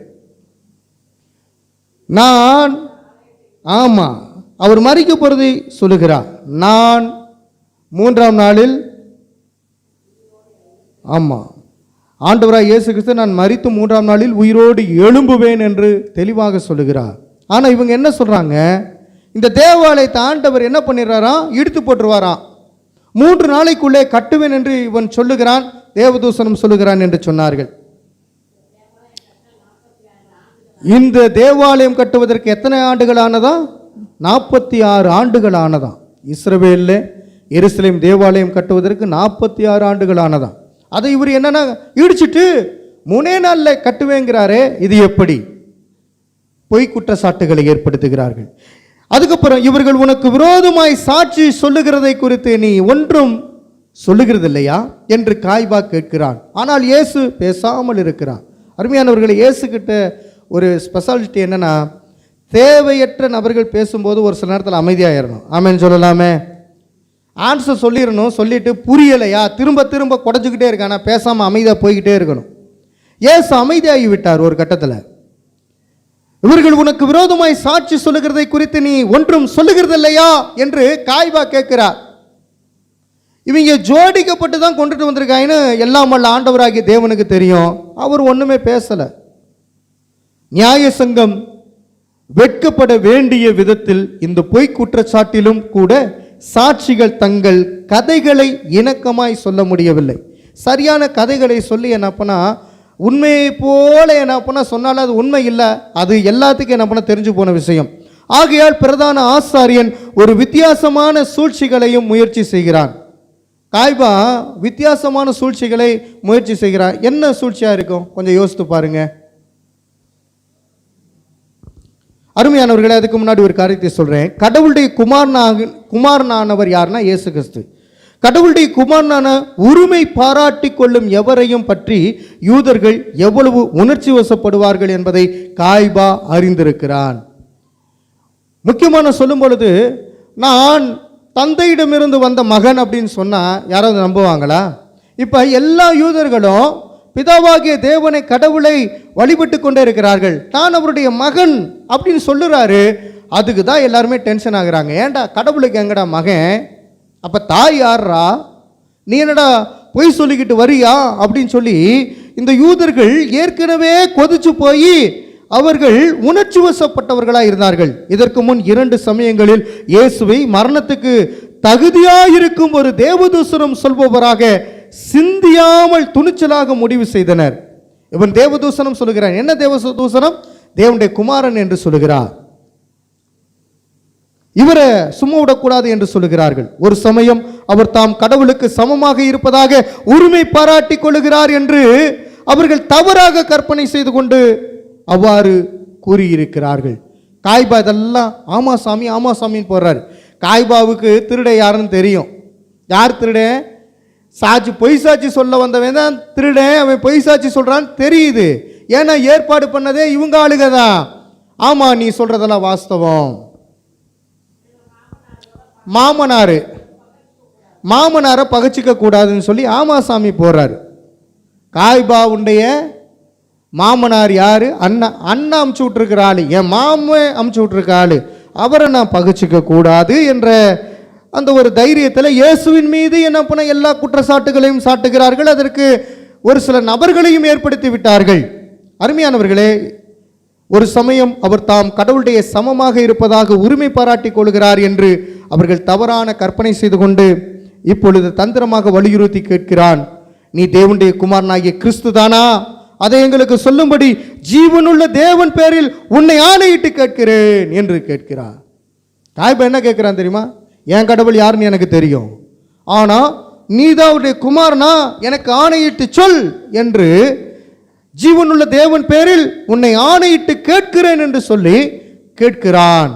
அவர் மரிக்க போறதை சொல்லுகிறார். நான் 3ஆம் நாளில் ஆண்டவராய் இயேசு கிறிஸ்து நான் மரித்து 3ஆம் நாளில் உயிரோடு எழும்புவேன் என்று தெளிவாக சொல்லுகிறார். ஆனா இவங்க என்ன சொல்றாங்க? இந்த தேவாலயத்தை ஆண்டவர் என்ன பண்ணிடுறாராம்? இடித்து போட்டுருவாராம். 3 நாளைக்குள்ளே கட்டுவேன் என்று இவன் சொல்லுகிறான், தேவதூசனம் சொல்லுகிறான் என்று சொன்னார்கள். இந்த தேவாலயம் கட்டுவதற்கு எத்தனை ஆண்டுகள் ஆனதா? 46 ஆண்டுகள் ஆனதாம். இஸ்ரவேலில் எருசலேம் தேவாலயம் கட்டுவதற்கு 46 ஆண்டுகள் ஆனதாம். அதை இவர் என்னன்னா இடிச்சிட்டு 3 நாளில் கட்டுவேங்கிறாரே, இது எப்படி? பொய் குற்றச்சாட்டுகளை ஏற்படுத்துகிறார்கள். அதுக்கப்புறம் இவர்கள் உனக்கு விரோதமாய் சாட்சி சொல்லுகிறதை குறித்து நீ ஒன்றும் சொல்லுகிறது இல்லையா என்று காய்பா கேட்கிறான். ஆனால் இயேசு பேசாமல் இருக்கிறான். அருமையானவர்களை, இயேசு கிட்ட ஒரு ஸ்பெஷாலிட்டி என்னன்னா, தேவையற்ற நபர்கள் பேசும்போது ஒரு சில நேரத்தில் அமைதியாயிடணும். ஆமென் சொல்லலாமே. ஆன்சர் சொல்லிடணும், சொல்லிட்டு புரியலையா திரும்ப திரும்ப குடைஞ்சிக்கிட்டே இருக்கானா, பேசாமல் அமைதியாக போய்கிட்டே இருக்கணும். ஏசு அமைதியாகி விட்டார் ஒரு கட்டத்தில். இவர்கள் உனக்கு விரோதமாய் சாட்சி சொல்லுகிறதை குறித்து நீ ஒன்றும் சொல்லுகிறது இல்லையா என்று காய்பா கேட்கிறார். இவங்க ஜோடிக்கப்பட்டு தான் கொண்டுட்டு வந்திருக்காங்கன்னு எல்லாம் வல்ல ஆண்டவராகிய தேவனுக்கு தெரியும். அவர் ஒன்றுமே பேசலை. நியாய சங்கம் வெட்கப்பட வேண்டிய விதத்தில் இந்த பொய் குற்றச்சாட்டிலும் கூட சாட்சிகள் தங்கள் கதைகளை இணக்கமாய் சொல்ல முடியவில்லை. சரியான கதைகளை சொல்லி என்ன பண்ணா, உண்மையை போல என்ன பண்ண சொன்னாலும் அது உண்மை இல்லை, அது எல்லாத்துக்கும் என்ன பண்ண தெரிஞ்சு போன விஷயம். ஆகையால் பிரதான ஆசாரியன் ஒரு வித்தியாசமான சூழ்ச்சிகளையும் முயற்சி செய்கிறான். காய்பா வித்தியாசமான சூழ்ச்சிகளை முயற்சி செய்கிறான். என்ன சூழ்ச்சியா இருக்கும் கொஞ்சம் யோசித்து பாருங்க. அருமையானவர்களே, அதுக்கு முன்னாடி ஒரு காரியத்தை சொல்றேன். கடவுளுடைய குமாரனானவர் யாருன்னா இயேசு கிறிஸ்து. கடவுளுடைய குமாரனான உரிமை பாராட்டி கொள்ளும் எவரையும் பற்றி யூதர்கள் எவ்வளவு உணர்ச்சி வசப்படுவார்கள் என்பதை காய்பா அறிந்திருக்கிறான். முக்கியமான சொல்லும் பொழுது, நான் தந்தையிடமிருந்து வந்த மகன் அப்படின்னு சொன்னா யாராவது நம்புவாங்களா? இப்ப எல்லா யூதர்களும் பிதாவாகிய தேவனை, கடவுளை வழிபட்டு கொண்டே இருக்கிறார்கள். நான் அவருடைய மகன் அப்படின்னு சொல்லுறாரு. அதுக்கு தான் எல்லாருமே டென்ஷன் ஆகுறாங்க. ஏன்டா கடவுளுக்கு எங்கடா மகன், அப்போ தாய் யாரா, நீ என்னடா பொய் சொல்லிக்கிட்டு வரியா அப்படின்னு சொல்லி இந்த யூதர்கள் ஏற்கனவே கொதிச்சு போய் அவர்கள் உணர்ச்சி வசப்பட்டவர்களாக இருந்தார்கள். இதற்கு முன் 2 சமயங்களில் இயேசுவை மரணத்துக்கு தகுதியாயிருக்கும் ஒரு தேவதூசனம் சொல்பவராக சிந்தியாமல் துணிச்சலாக முடிவு செய்தனர். இவன் தேவதூசனம் சொல்லுகிறான். என்ன தேவதூசனம்? தேவனுடைய குமாரன் என்று சொல்லுகிறார். இவரை சும்மா விடக்கூடாது என்று சொல்லுகிறார்கள். ஒரு சமயம் அவர் தாம் கடவுளுக்கு சமமாக இருப்பதாக உரிமை பாராட்டி கொள்ளுகிறார் என்று அவர்கள் தவறாக கற்பனை செய்து கொண்டு அவ்வாறு கூறியிருக்கிறார்கள். காய்பா இதெல்லாம் ஆமா சாமி ஆமா சாமின்னு போடுறாரு. காய்பாவுக்கு திருட யாருன்னு தெரியும். யார் திருட? சாட்சி, பொய் சாட்சி சொல்ல வந்தவன் தான் திருடன். அவன் பொய் சாட்சி சொல்றான்னு தெரியுது. ஏன்னா ஏற்பாடு பண்ணதே இவங்க ஆளுக தான். ஆமா நீ சொல்றதெல்லாம் வாஸ்தவம். மாமனாரை பகச்சிக்க கூடாதுன்னு சொல்லி ஆமா சாமி போறாரு. காய்பாவுடைய மாமனார் யாரு? அண்ணா. அண்ணா அமுச்சு விட்டுருக்கிற ஆளு, என் மாமே அமுச்சு விட்டுருக்க ஆளு, அவரை நான் பகச்சிக்க கூடாது என்ற அந்த ஒரு தைரியத்தில் இயேசுவின் மீது என்ன பண்ண எல்லா குற்றச்சாட்டுகளையும் சாட்டுகிறார்கள். அதற்கு ஒரு சில நபர்களையும் ஏற்படுத்தி விட்டார்கள். அருமையானவர்களே, ஒரு சமயம் அவர் தாம் கடவுளுடைய சமமாக இருப்பதாக உரிமை பாராட்டி கொள்கிறார் என்று அவர்கள் தவறான கற்பனை செய்து கொண்டு இப்பொழுது தந்திரமாக வலியுறுத்தி கேட்கிறான். நீ தேவனுடைய குமாரனாகிய கிறிஸ்து தானா? அதை எங்களுக்கு சொல்லும்படி ஜீவனுள்ள தேவன் பேரில் உன்னை ஆணையிட்டு கேட்கிறேன் என்று கேட்கிறார். காய்பா என்ன கேட்கிறான் தெரியுமா? என் கடவுள் யாருன்னு எனக்கு தெரியும், ஆனா நீதாவுடைய குமாரனா, எனக்கு ஆணையிட்டு சொல் என்று ஜீவனுள்ள தேவன் பேரில் உன்னை ஆணையிட்டு கேட்கிறேன் என்று சொல்லி கேட்கிறான்.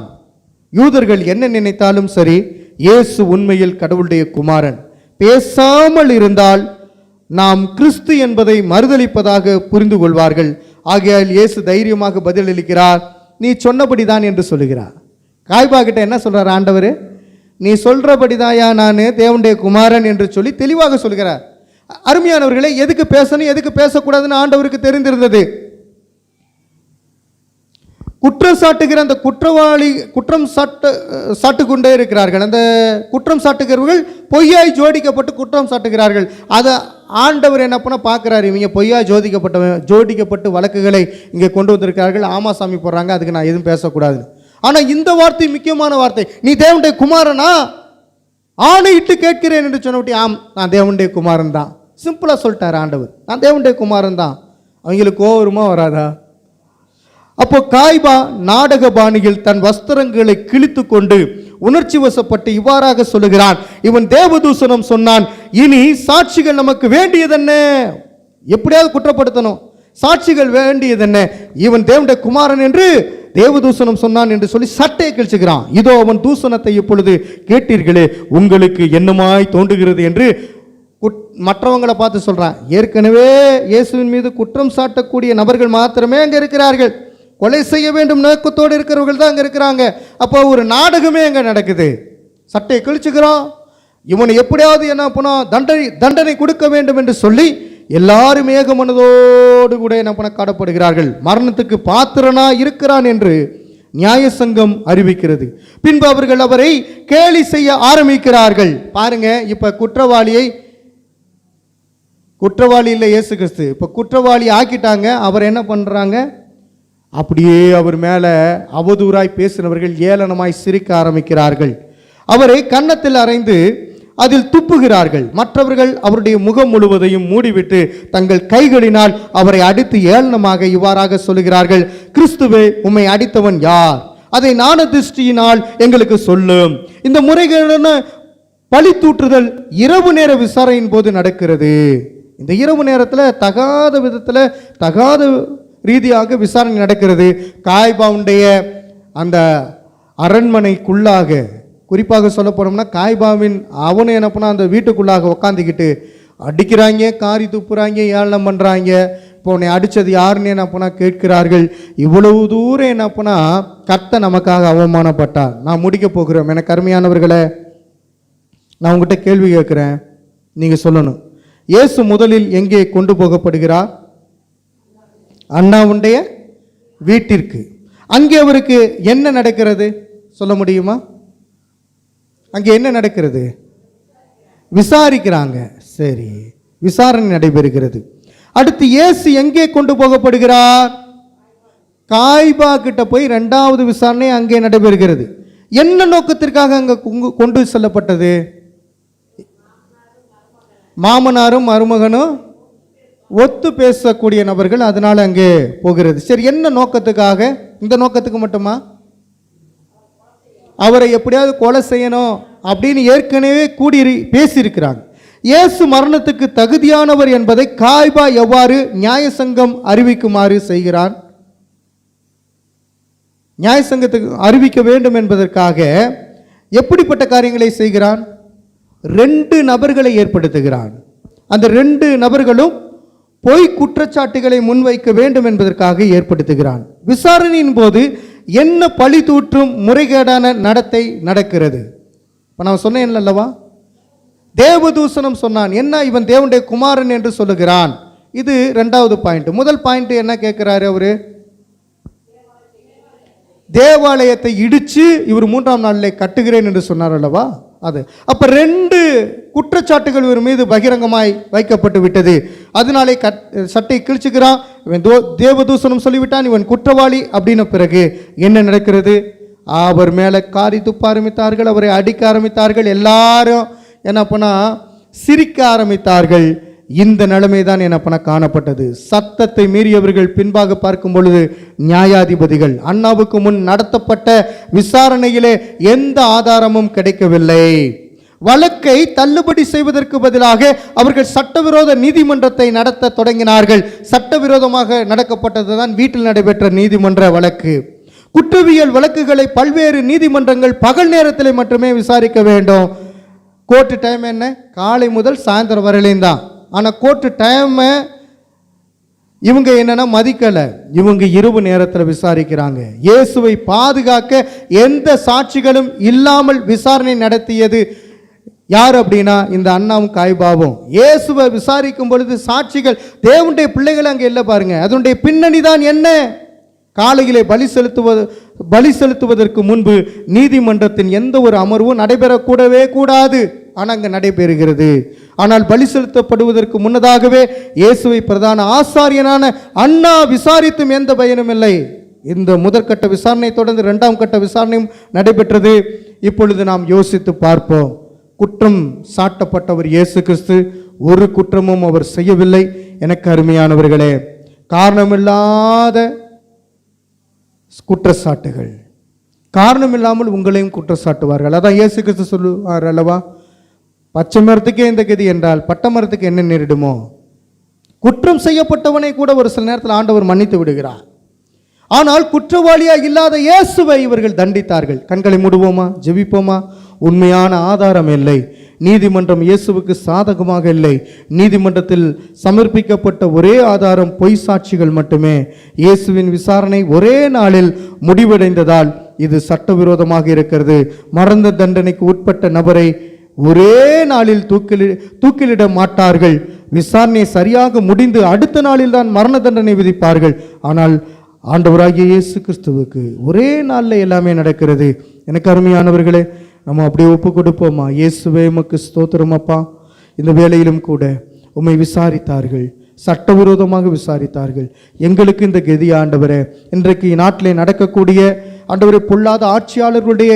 யூதர்கள் என்ன நினைத்தாலும் சரி, இயேசு உண்மையில் கடவுளுடைய குமாரன். பேசாமல் இருந்தால் நாம் கிறிஸ்து என்பதை மறுதலிப்பதாக புரிந்து கொள்வார்கள். ஆகையால் இயேசு தைரியமாக பதிலளிக்கிறார். நீ சொன்னபடிதான் என்று சொல்லுகிறார். காய்பா கிட்ட என்ன சொல்றார் ஆண்டவர்? நீ சொல்றபடிதாயா நான் தேவனுடைய குமாரன் என்று சொல்லி தெளிவாக சொல்கிறார். அருமையானவர்களே, எதுக்கு பேசணும் எதுக்கு பேசக்கூடாதுன்னு ஆண்டவருக்கு தெரிந்திருந்தது. குற்றம் சாட்டுகிற அந்த குற்றவாளி குற்றம் சாட்டுக்கொண்டே இருக்கிறார்கள். அந்த குற்றம் சாட்டுகிறவர்கள் பொய்யாய் ஜோடிக்கப்பட்டு குற்றம் சாட்டுகிறார்கள். அதை ஆண்டவர் என்ன பண்ண பார்க்குறாரு. இவங்க பொய்யாய் ஜோடிக்கப்பட்டு வழக்குகளை இங்கே கொண்டு வந்திருக்கிறார்கள். ஆமா சாமி போடுறாங்க, அதுக்கு நான் எதுவும் பேசக்கூடாது. ஆனால் இந்த வார்த்தை முக்கியமான வார்த்தை. நீ தேவனுடைய குமாரனா, ஆணையிட்டு கேட்கிறேன் என்று சொன்னபடி ஆம் நான் தேவனுடைய குமாரன் தான். சிம்பிளாக சொல்லிட்டார் ஆண்டவர், நான் தேவனுடைய குமாரன் தான். அவங்களுக்கு கோவருமா வராதா? அப்போ காய்பா நாடக பாணியில் தன் வஸ்திரங்களை கிழித்து கொண்டு உணர்ச்சி வசப்பட்டு இவ்வாறாக சொல்லுகிறான். இவன் தேவதூசணம் சொன்னான், இனி சாட்சிகள் நமக்கு வேண்டியதென்ன? எப்படியாவது குற்றப்படுத்தணும், சாட்சிகள் வேண்டியதென்ன? இவன் தேவனுடைய குமாரன் என்று தேவதூசணம் சொன்னான் என்று சொல்லி சட்டையை கிழிச்சுக்கிறான். இதோ அவன் தூசணத்தை இப்பொழுது கேட்டீர்களே, உங்களுக்கு என்னமாய் தோன்றுகிறது என்று மற்றவங்களை பார்த்து சொல்றான். ஏற்கனவே இயேசுவின் மீது குற்றம் சாட்டக்கூடிய நபர்கள் மாத்திரமே அங்கே இருக்கிறார்கள். கொலை செய்ய வேண்டும் நோக்கத்தோடு இருக்கிறவர்கள் தான் அங்கே இருக்கிறாங்க. அப்போ ஒரு நாடகமே அங்கே நடக்குது. சட்டையை கிழிச்சுக்கிறான், இவனை எப்படியாவது என்ன பண்ணா தண்டனை கொடுக்க வேண்டும் என்று சொல்லி எல்லாரும் ஏக மனதோடு கூட என்ன பண்ண காணப்படுகிறார்கள். மரணத்துக்கு பாத்திரனா இருக்கிறான் என்று நியாய சங்கம் அறிவிக்கிறது. பின்பு அவர்கள் அவரை கேலி செய்ய ஆரம்பிக்கிறார்கள். பாருங்க, இப்ப குற்றவாளி இல்லை இயேசு கிறிஸ்து, இப்ப குற்றவாளி ஆக்கிட்டாங்க. அவர் என்ன பண்றாங்க, அப்படியே அவர் மேல அவதூறாய் பேசினவர்கள் ஏளனமாய் சிரிக்க ஆரம்பிக்கிறார்கள். அவரை கன்னத்தில் அறைந்து அதில் துப்புகிறார்கள். மற்றவர்கள் அவருடைய முகம் முழுவதையும் மூடிவிட்டு தங்கள் கைகளினால் அவரை அடித்து ஏளனமாக இவ்வாறாக சொல்லுகிறார்கள், கிறிஸ்துவே, உம்மை அடித்தவன் யார்? அதை ஞான திருஷ்டியினால் எங்களுக்கு சொல்லும். இந்த முறைகளான பழி தூற்றுதல் இரவு நேர விசாரணையின் போது நடக்கிறது. இந்த இரவு நேரத்தில் தகாத விதத்தில் தகாத ரீதியாக விசாரணை நடக்கிறது. காய்பாவுடைய அந்த அரண்மனைக்குள்ளாக, குறிப்பாக சொல்ல போனோம்னா காய்பாவின் அவனை என்ன பண்ணா அந்த வீட்டுக்குள்ளாக உக்காந்துக்கிட்டு அடிக்கிறாங்க, காரி துப்புறாங்க, ஏளனம் பண்ணுறாங்க. இப்போ உன்னை அடித்தது யாருன்னு என்ன பண்ணா கேட்கிறார்கள். இவ்வளவு தூரம் என்ன பண்ணா கர்த்தர் நமக்காக அவமானப்பட்டார். நான் முடிக்க போகிறோம். எனக்கு அருமையானவர்களே, நான் உங்ககிட்ட கேள்வி கேட்குறேன், நீங்கள் சொல்லணும். இயேசு முதலில் எங்கே கொண்டு போகப்படுகிறார்? அண்ணாவுடைய வீட்டிற்கு. அங்கே அவருக்கு என்ன நடக்கிறது சொல்ல முடியுமா? அங்கே என்ன நடக்கிறது? விசாரிக்கிறாங்க. சரி, விசாரணை நடைபெறுகிறது. அடுத்து இயேசு எங்கே கொண்டு போகப்படுகிறார்? காய்பா கிட்ட போய் இரண்டாவது விசாரணை அங்கே நடைபெறுகிறது. என்ன நோக்கத்திற்காக அங்கே கொண்டு செல்லப்பட்டது? மாமனாரும் மருமகனும் ஒத்து பேசக்கூடிய நபர்கள், அதனால அங்கே போகிறது. சரி, என்ன நோக்கத்துக்காக? இந்த நோக்கத்துக்கு மட்டுமா? அவரை எப்படியாவது கொலை செய்யணும் அப்படின்னு ஏற்கனவே கூடி பேசியிருக்கிறாங்க. இயேசு மரணத்துக்கு தகுதியானவர் என்பதை காய்பா எவ்வாறு நியாய சங்கம் அறிவிக்குமாறு செய்கிறான்? நியாய சங்கத்துக்கு அறிவிக்க வேண்டும் என்பதற்காக எப்படிப்பட்ட காரியங்களை செய்கிறான்? 2 நபர்களை ஏற்படுத்துகிறான். அந்த 2 நபர்களும் பொய் குற்றச்சாட்டுகளை முன்வைக்க வேண்டும் என்பதற்காக ஏற்படுத்துகிறான். விசாரணையின் போது என்ன பழி தூற்றும் முறைகேடான நடத்தை நடக்கிறது? இப்போ நான் சொன்னேன் அல்லவா, தேவதூஷணம் சொன்னான். என்ன, இவன் தேவனுடைய குமாரன் என்று சொல்லுகிறான். இது 2வது பாயிண்ட். முதல் பாயிண்ட் என்ன கேட்கிறாரு அவரு? தேவாலயத்தை இடிச்சு இவர் 3ஆம் நாளில் கட்டுகிறேன் என்று சொன்னார் அல்லவா, அது. அப்ப 2 குற்றச்சாட்டுகள் இவர் மீது பகிரங்கமாய் வைக்கப்பட்டு விட்டது. அதனாலே சட்டை கிழிச்சுக்கிறான், இவன் தேவதூஷணம் சொல்லிவிட்டான், இவன் குற்றவாளி அப்படின்ன பிறகு என்ன நடக்கிறது? அவர் மேலே காரி துப்ப ஆரம்பித்தார்கள், அவரை அடிக்க ஆரம்பித்தார்கள், எல்லாரும் என்ன பண்ணா சிரிக்க ஆரம்பித்தார்கள். இந்த நிலைமை தான் என்ன பண்ண காணப்பட்டது. சத்தத்தை மீறியவர்கள் பின்பாக பார்க்கும் பொழுது நியாயாதிபதிகள். அண்ணாவுக்கு முன் நடத்தப்பட்ட விசாரணையிலே எந்த ஆதாரமும் கிடைக்கவில்லை. வழக்கை தள்ளுபடி செய்வதற்கு பதிலாக அவர்கள் சட்டவிரோத நீதிமன்றத்தை நடத்த தொடங்கினார்கள். சட்டவிரோதமாக நடக்கப்பட்டதுதான் வீட்டில் நடைபெற்ற நீதிமன்ற வழக்கு. குற்றவியல் வழக்குகளை பல்வேறு நீதிமன்றங்கள் பகல் நேரத்தில் மட்டுமே விசாரிக்க வேண்டும். கோர்ட்டு டைம் என்ன? காலை முதல் சாயந்தரம் வரையிலும் தான். ஆனால் கோர்ட்டு டைமை இவங்க என்னன்னா மதிக்கலை. இவங்க இரவு நேரத்தில் விசாரிக்கிறாங்க. இயேசுவை பாதுகாக்க எந்த சாட்சிகளும் இல்லாமல் விசாரணை நடத்தியது யார் அப்படின்னா இந்த அண்ணாவும் காய்பாவும். இயேசுவை விசாரிக்கும் பொழுது சாட்சிகள் தேவனுடைய பிள்ளைகள் அங்கே இல்லை பாருங்க. அதனுடைய பின்னணி தான் என்ன? காலையிலே பலி செலுத்துவதற்கு முன்பு நீதிமன்றத்தின் எந்த ஒரு அமர்வும் நடைபெறக்கூடவே கூடாது. ஆனால் அங்கே நடைபெறுகிறது. ஆனால் பலி செலுத்தப்படுவதற்கு முன்னதாகவே இயேசுவை பிரதான ஆசாரியனான அண்ணா விசாரித்தும் எந்த பயனும் இல்லை. இந்த முதற்கட்ட விசாரணை தொடர்ந்து 2ஆம் கட்ட விசாரணையும் நடைபெற்றது. இப்பொழுது நாம் யோசித்து பார்ப்போம். குற்றம் சாட்டப்பட்டவர் இயேசு கிறிஸ்து. ஒரு குற்றமும் அவர் செய்யவில்லை. எனக்கு அருமையானவர்களே, காரணமில்லாத குற்றச்சாட்டுகள், காரணமில்லாமல் உங்களையும் குற்றச்சாட்டுவார்கள். அதான் இயேசு கிறிஸ்து சொல்லுவார் அல்லவா, பச்சை மரத்துக்கே இந்த கதி என்றால் பட்ட மரத்துக்கு என்ன நேரிடுமோ. குற்றம் செய்யப்பட்டவனை கூட ஒரு சில நேரத்தில் ஆண்டவர் மன்னித்து விடுகிறார். ஆனால் குற்றவாளியா இல்லாத இயேசுவை இவர்கள் தண்டித்தார்கள். கண்களை மூடுவோமா, ஜெபிப்போமா? உண்மையான ஆதாரம் இல்லை. நீதிமன்றம் இயேசுவுக்கு சாதகமாக இல்லை. நீதிமன்றத்தில் சமர்ப்பிக்கப்பட்ட ஒரே ஆதாரம் பொய் சாட்சிகள் மட்டுமே. இயேசுவின் விசாரணை ஒரே நாளில் முடிவடைந்ததால் இது சட்டவிரோதமாக இருக்கிறது. மரண தண்டனைக்கு உட்பட்ட நபரை ஒரே நாளில் தூக்கிலிட மாட்டார்கள். விசாரணை சரியாக முடிந்து அடுத்த நாளில் தான் மரண தண்டனை விதிப்பார்கள். ஆனால் ஆண்டவராகிய இயேசு கிறிஸ்துவுக்கு ஒரே நாளில் எல்லாமே நடக்கிறது. எனக்கு அருமையானவர்களே, நம்ம அப்படியே ஒப்பு கொடுப்போமா? இயேசுவே உமக்கு ஸ்தோத்திரம் அப்பா. இந்த வேளையிலும் கூட உம்மை விசாரித்தார்கள், சட்டவிரோதமாக விசாரித்தார்கள். எங்களுக்கு இந்த கதி ஆண்டவரே, இன்றைக்கு நாட்டிலே நடக்கக்கூடிய ஆண்டவரே பொல்லாத ஆட்சியாளர்களுடைய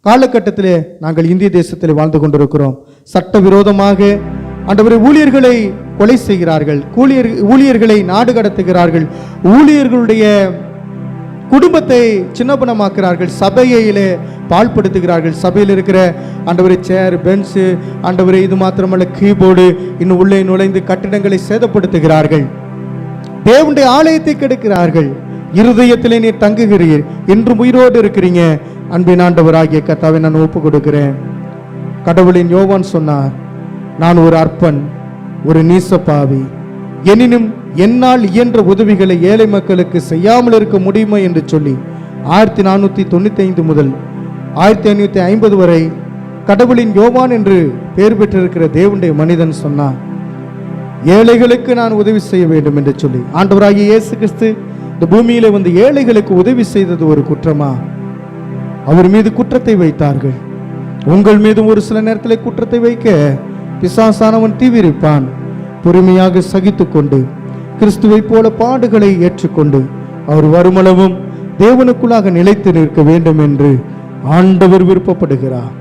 காலகட்டத்திலே நாங்கள் இந்திய தேசத்தில் வாழ்ந்து கொண்டிருக்கிறோம். சட்டவிரோதமாக ஆண்டவரே ஊழியர்களை கொலை செய்கிறார்கள், ஊழியர்களை நாடு கடத்துகிறார்கள், ஊழியர்களுடைய குடும்பத்தை சின்னபனமாக்குறார்கள், சபையிலே பாழ்படுத்துகிறார்கள். சபையில் இருக்கிற ஆண்டவரே சேர், பென்ஸு, ஆண்டவரே இது மாத்திரமல்ல கீபோர்டு, இன்னும் உள்ளே நுழைந்து கட்டிடங்களை சேதப்படுத்துகிறார்கள். தேவனுடைய ஆலயத்தை கெடுக்கிறார்கள். இருதயத்திலே நீர் தங்குகிறீர், இன்றும் உயிரோடு இருக்கிறீங்க. அன்பின் ஆண்டவராகிய கர்த்தாவை நான் ஒப்பு கொடுக்கிறேன். கடவுளின் யோவான் சொன்னார், நான் ஒரு அற்பன், ஒரு நீசப்பாவி, எனினும் என்னால் இயன்ற உதவிகளை ஏழை மக்களுக்கு செய்யாமல் இருக்க முடியுமா என்று சொல்லி 1495 முதல் 1550 வரை கடவுளின் யோவான் என்று பெயர் பெற்றிருக்கிற தேவனுடைய மனிதன் சொன்னார், ஏழைகளுக்கு நான் உதவி செய்ய வேண்டும் என்று சொல்லி. ஆண்டவராகிய இயேசு கிறிஸ்து இந்த பூமியிலே வந்து ஏழைகளுக்கு உதவி செய்தது ஒரு குற்றமா? அவர் மீது குற்றத்தை வைத்தார்கள். உங்கள் மீதும் ஒரு சில நேரத்தில் குற்றத்தை வைக்க பிசாசானவன் தீவிரிப்பான். பொறுமையாக சகித்துக்கொண்டு கிறிஸ்துவை போல பாடுகளை ஏற்றுக்கொண்டு அவர் வருமளவும் தேவனுக்குள்ளாக நிலைத்து நிற்க வேண்டும் என்று ஆண்டவர் விருப்பப்படுகிறார்.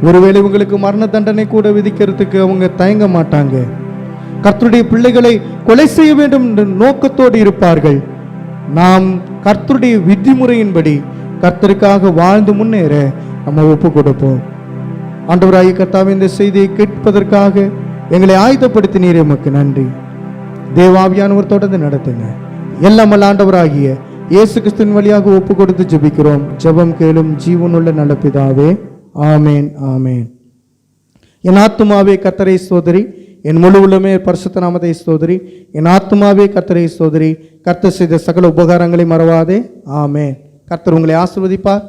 ஒருவேளை உங்களுக்கு மரண தண்டனை கூட விதிக்கிறதுக்கு அவங்க தயங்க மாட்டாங்க. கர்த்தருடைய பிள்ளைகளை கொலை செய்ய வேண்டும் என்ற நோக்கத்தோடு இருப்பார்கள். நாம் கர்த்தருடைய விதிமுறையின்படி கர்த்தருக்காக வாழ்ந்து முன்னேற நம்ம ஒப்பு கொடுப்போம். ஆண்டவராகிய கர்த்தாவே, இந்த செய்தியை கேட்பதற்காக எங்களை ஆயத்தப்படுத்தினீரே உமக்கு நன்றி. தேவாவியானவர் தொடர்ந்து நடத்துங்க. எல்லாம் வல்ல ஆண்டவராகிய இயேசு கிறிஸ்துவின் வழியாக ஒப்பு கொடுத்து ஜெபிக்கிறோம். ஜெபம் கேளும் ஜீவனுள்ள நல்ல பிதாவே, ஆமேன் ஆமேன். என் ஆத்துமாவே கர்த்தரை ஸ்தோத்திரி, என் முழு உள்ளமே பரிசுத்த நாமத்தை ஸ்தோத்திரி. என் ஆத்துமாவே கர்த்தரை ஸ்தோத்திரி, கர்த்தர் செய்த சகல உபகாரங்களை மறவாதே. ஆமேன். கர்த்தர் உங்களை ஆசீர்வதிப்பார்.